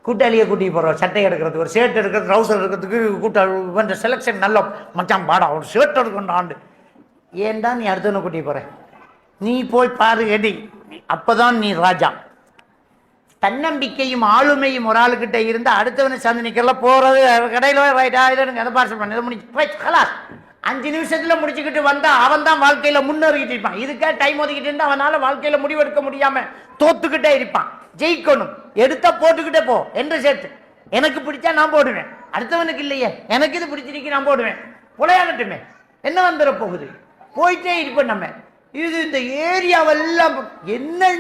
கூட்டாளியை கூட்டிகிட்டு போகிறோம், சட்டை எடுக்கிறதுக்கு, ஒரு ஷர்ட் எடுக்கிறது, ட்ரௌசர் எடுக்கிறதுக்கு கூட்டாளி செலெக்ஷன் நல்ல மச்சான் பாடா, ஒரு ஷர்ட் எடுக்கணும் ஆண்டு ஏன்டா நீ அடுத்தவனை கூட்டி போற? நீ போய் பாரு எடி, அப்பதான் நீ ராஜா. தன்னம்பிக்கையும் ஆளுமையும் ஒரு ஆளுக்கிட்ட இருந்து அடுத்தவனை சார்ந்து நிற்கல. போறது கடையில் அதை பார்சல் பண்ண முடிச்சு 5 நிமிஷத்துல முடிச்சுக்கிட்டு வந்தா அவன் தான் வாழ்க்கையில முன்னேறிக்கிட்டு இருப்பான். இதுக்கே டைம் ஒதுக்கிட்டு இருந்தா அவனால வாழ்க்கையில முடிவெடுக்க முடியாம தோத்துக்கிட்டே இருப்பான். ஜெயிக்கணும், எடுத்தா போட்டுக்கிட்டே போ என்று சேர்த்து. எனக்கு பிடிச்சா நான் போடுவேன், அடுத்தவனுக்கு இல்லையே, எனக்கு இது பிடிச்சிருக்கு நான் போடுவேன், புலையாகட்டுமே, என்ன வந்துட போகுது, போயிட்டே இருப்போம் நம்ம. இது இந்த ஏரியாவெல்லாம் என்ன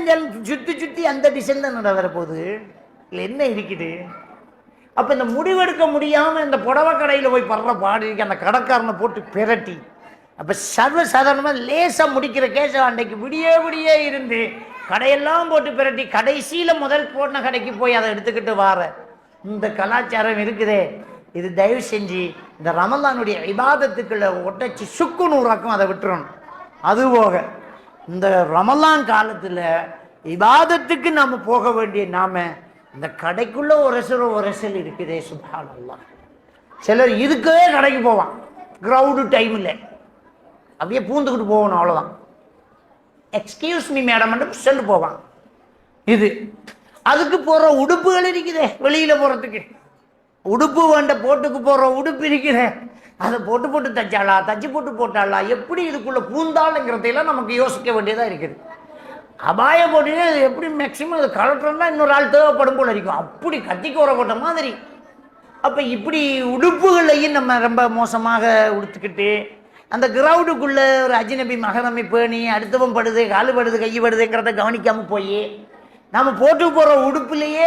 சுத்தி சுத்தி அந்த டிசைன் தான் வர போகுது. இல்லை என்ன இருக்குது? அப்ப இந்த முடிவெடுக்க முடியாம இந்த புடவை கடையில போய் படுற பாடு இருக்கு, அந்த கடைக்காரனை போட்டு பிரட்டி. அப்ப சர்வசாதாரணமா லேசா முடிக்கிற கேச அன்றைக்கு விடியே இருந்து கடையெல்லாம் போட்டு பிரட்டி கடைசியில முதல் போன கடைக்கு போய் அதை எடுத்துக்கிட்டு வார இந்த கலாச்சாரம் இருக்குதே. இது தயவு செஞ்சு இந்த ரமலானுடைய இபாதத்துக்குள்ள ஒட்டச்சு சுக்கு நூறாக்கும், அதை விட்டுறணும். அதுபோக இந்த ரமலான் காலத்துல இபாதத்துக்கு நாம போக வேண்டிய நாம இந்த கடைக்குள்ள ஒரசல் இருக்குதே, சுப்ஹானல்லாஹ். சிலர் இதுக்கே கடைக்கு போவான், கிரவுடு டைம் இல்லை, அப்படியே பூந்துக்கிட்டு போகணும், அவ்வளோதான். எக்ஸ்கியூஸ் மீ மேடம் சென்று போவான். இது அதுக்கு போற உடுப்புகள் இருக்குதே, வெளியில போறதுக்கு உடுப்பு வேண்ட போட்டுக்கு போற உடுப்பு இருக்குதே, அதை போட்டு தச்சாளா, தச்சு போட்டாளா, எப்படி இதுக்குள்ள பூந்தாளுங்கிறதையெல்லாம் நமக்கு யோசிக்க வேண்டியதா இருக்குது. அபாய போட்டினா எப்படி மேக்சிமம் அது கலட்டுறோம்னா இன்னொரு ஆள் தேவைப்படும் போல இருக்கும், அப்படி கத்திக்கு உர போட்ட மாதிரி. அப்ப இப்படி உடுப்புகளையும் நம்ம ரொம்ப மோசமாக உடுத்துக்கிட்டு அந்த கிரவுடுக்குள்ள ஒரு அஜ்னபி மகரமை பேணி அடுத்தவன் படுது, காலு படுது, கை படுதுங்கிறத கவனிக்காம போய் நம்ம போட்டு போற உடுப்புலையே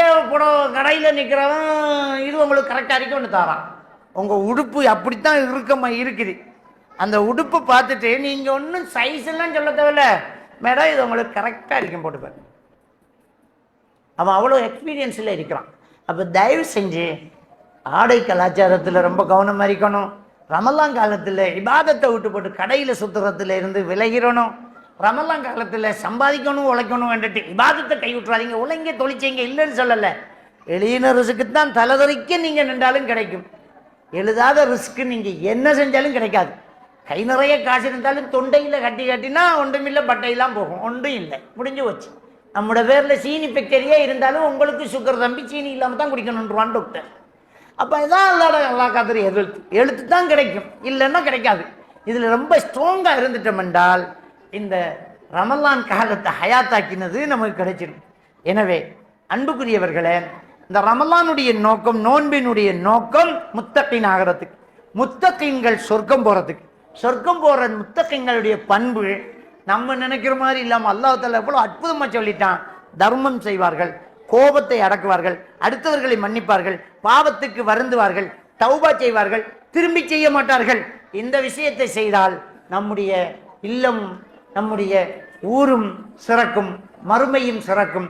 கடையில நிக்கிறவன் இது உங்களுக்கு கரெக்டா இருக்குன்னு தாரான். உங்க உடுப்பு அப்படித்தான் இருக்குது. அந்த உடுப்பை பார்த்துட்டு நீங்க ஒன்றும் சைஸ் எல்லாம் சொல்ல தேவையில்ல, மேடம் இது உங்களுக்கு கரெக்டா இருக்கும் போட்டுப்பாரு. அவன் அவ்வளோ எக்ஸ்பீரியன்ஸ்ல இருக்கிறான். அப்ப தயவு செஞ்சு ஆடை கலாச்சாரத்துல ரொம்ப கவனமா இருக்கணும். ரமலான் காலத்துல இபாதத்தை விட்டு போட்டு கடையில சுத்துறதுல இருந்து விலகிறணும். ரமலான் காலத்துல சம்பாதிக்கணும், உழைக்கணும் வேண்டிட்டு இபாதத்தை கை விட்டுறாதீங்க. உழைங்க, தொழிச்சீங்க, இல்லைன்னு சொல்லல. எழுதின ரிஸ்க்குத்தான் தலைதறிக்க நீங்க நின்றாலும் கிடைக்கும், எழுதாத ரிஸ்க்கு நீங்க என்ன செஞ்சாலும் கிடைக்காது. கை நிறைய காசு இருந்தாலும் தொண்டையில் கட்டினா ஒன்றுமில்லை, பட்டையெல்லாம் போகும், ஒன்றும் இல்லை, முடிஞ்சு வச்சு. நம்மளோட பேரில் சீனி ஃபேக்டரியே இருந்தாலும் உங்களுக்கு சுகர் தம்பி சீனி இல்லாமல் தான் குடிக்கணுன்றான் டாக்டர். அப்போ இதான் அல்லா காத்திரி எழுத்து தான் கிடைக்கும், இல்லைன்னா கிடைக்காது. இதில் ரொம்ப ஸ்ட்ராங்காக இருந்துட்டோம் என்றால் இந்த ரமலான் காலத்தை ஹயாத்தாக்கினது நமக்கு கிடைச்சிடும். எனவே அன்புக்குரியவர்களே, இந்த ரமலானுடைய நோக்கம், நோன்பினுடைய நோக்கம் முத்தகீன் ஆகிறதுக்கு, முத்தகீன்கள் சொர்க்கம் போறதுக்கு. சொர்க்கம் போற முத்தகீன்களுடைய பண்பு நம்ம நினைக்கிற மாதிரி இல்லாம அல்லாஹ் தஆலா எவ்வளவு அற்புதமா சொல்லிட்டான். தர்மம் செய்வார்கள், கோபத்தை அடக்குவார்கள், அடுத்தவர்களை மன்னிப்பார்கள், பாவத்துக்கு வருந்துவார்கள், தௌபா செய்வார்கள், திரும்பி செய்ய மாட்டார்கள். இந்த விஷயத்தை செய்தால் நம்முடைய இல்லம், நம்முடைய ஊரும் சிறக்கும், மறுமையும் சிறக்கும்.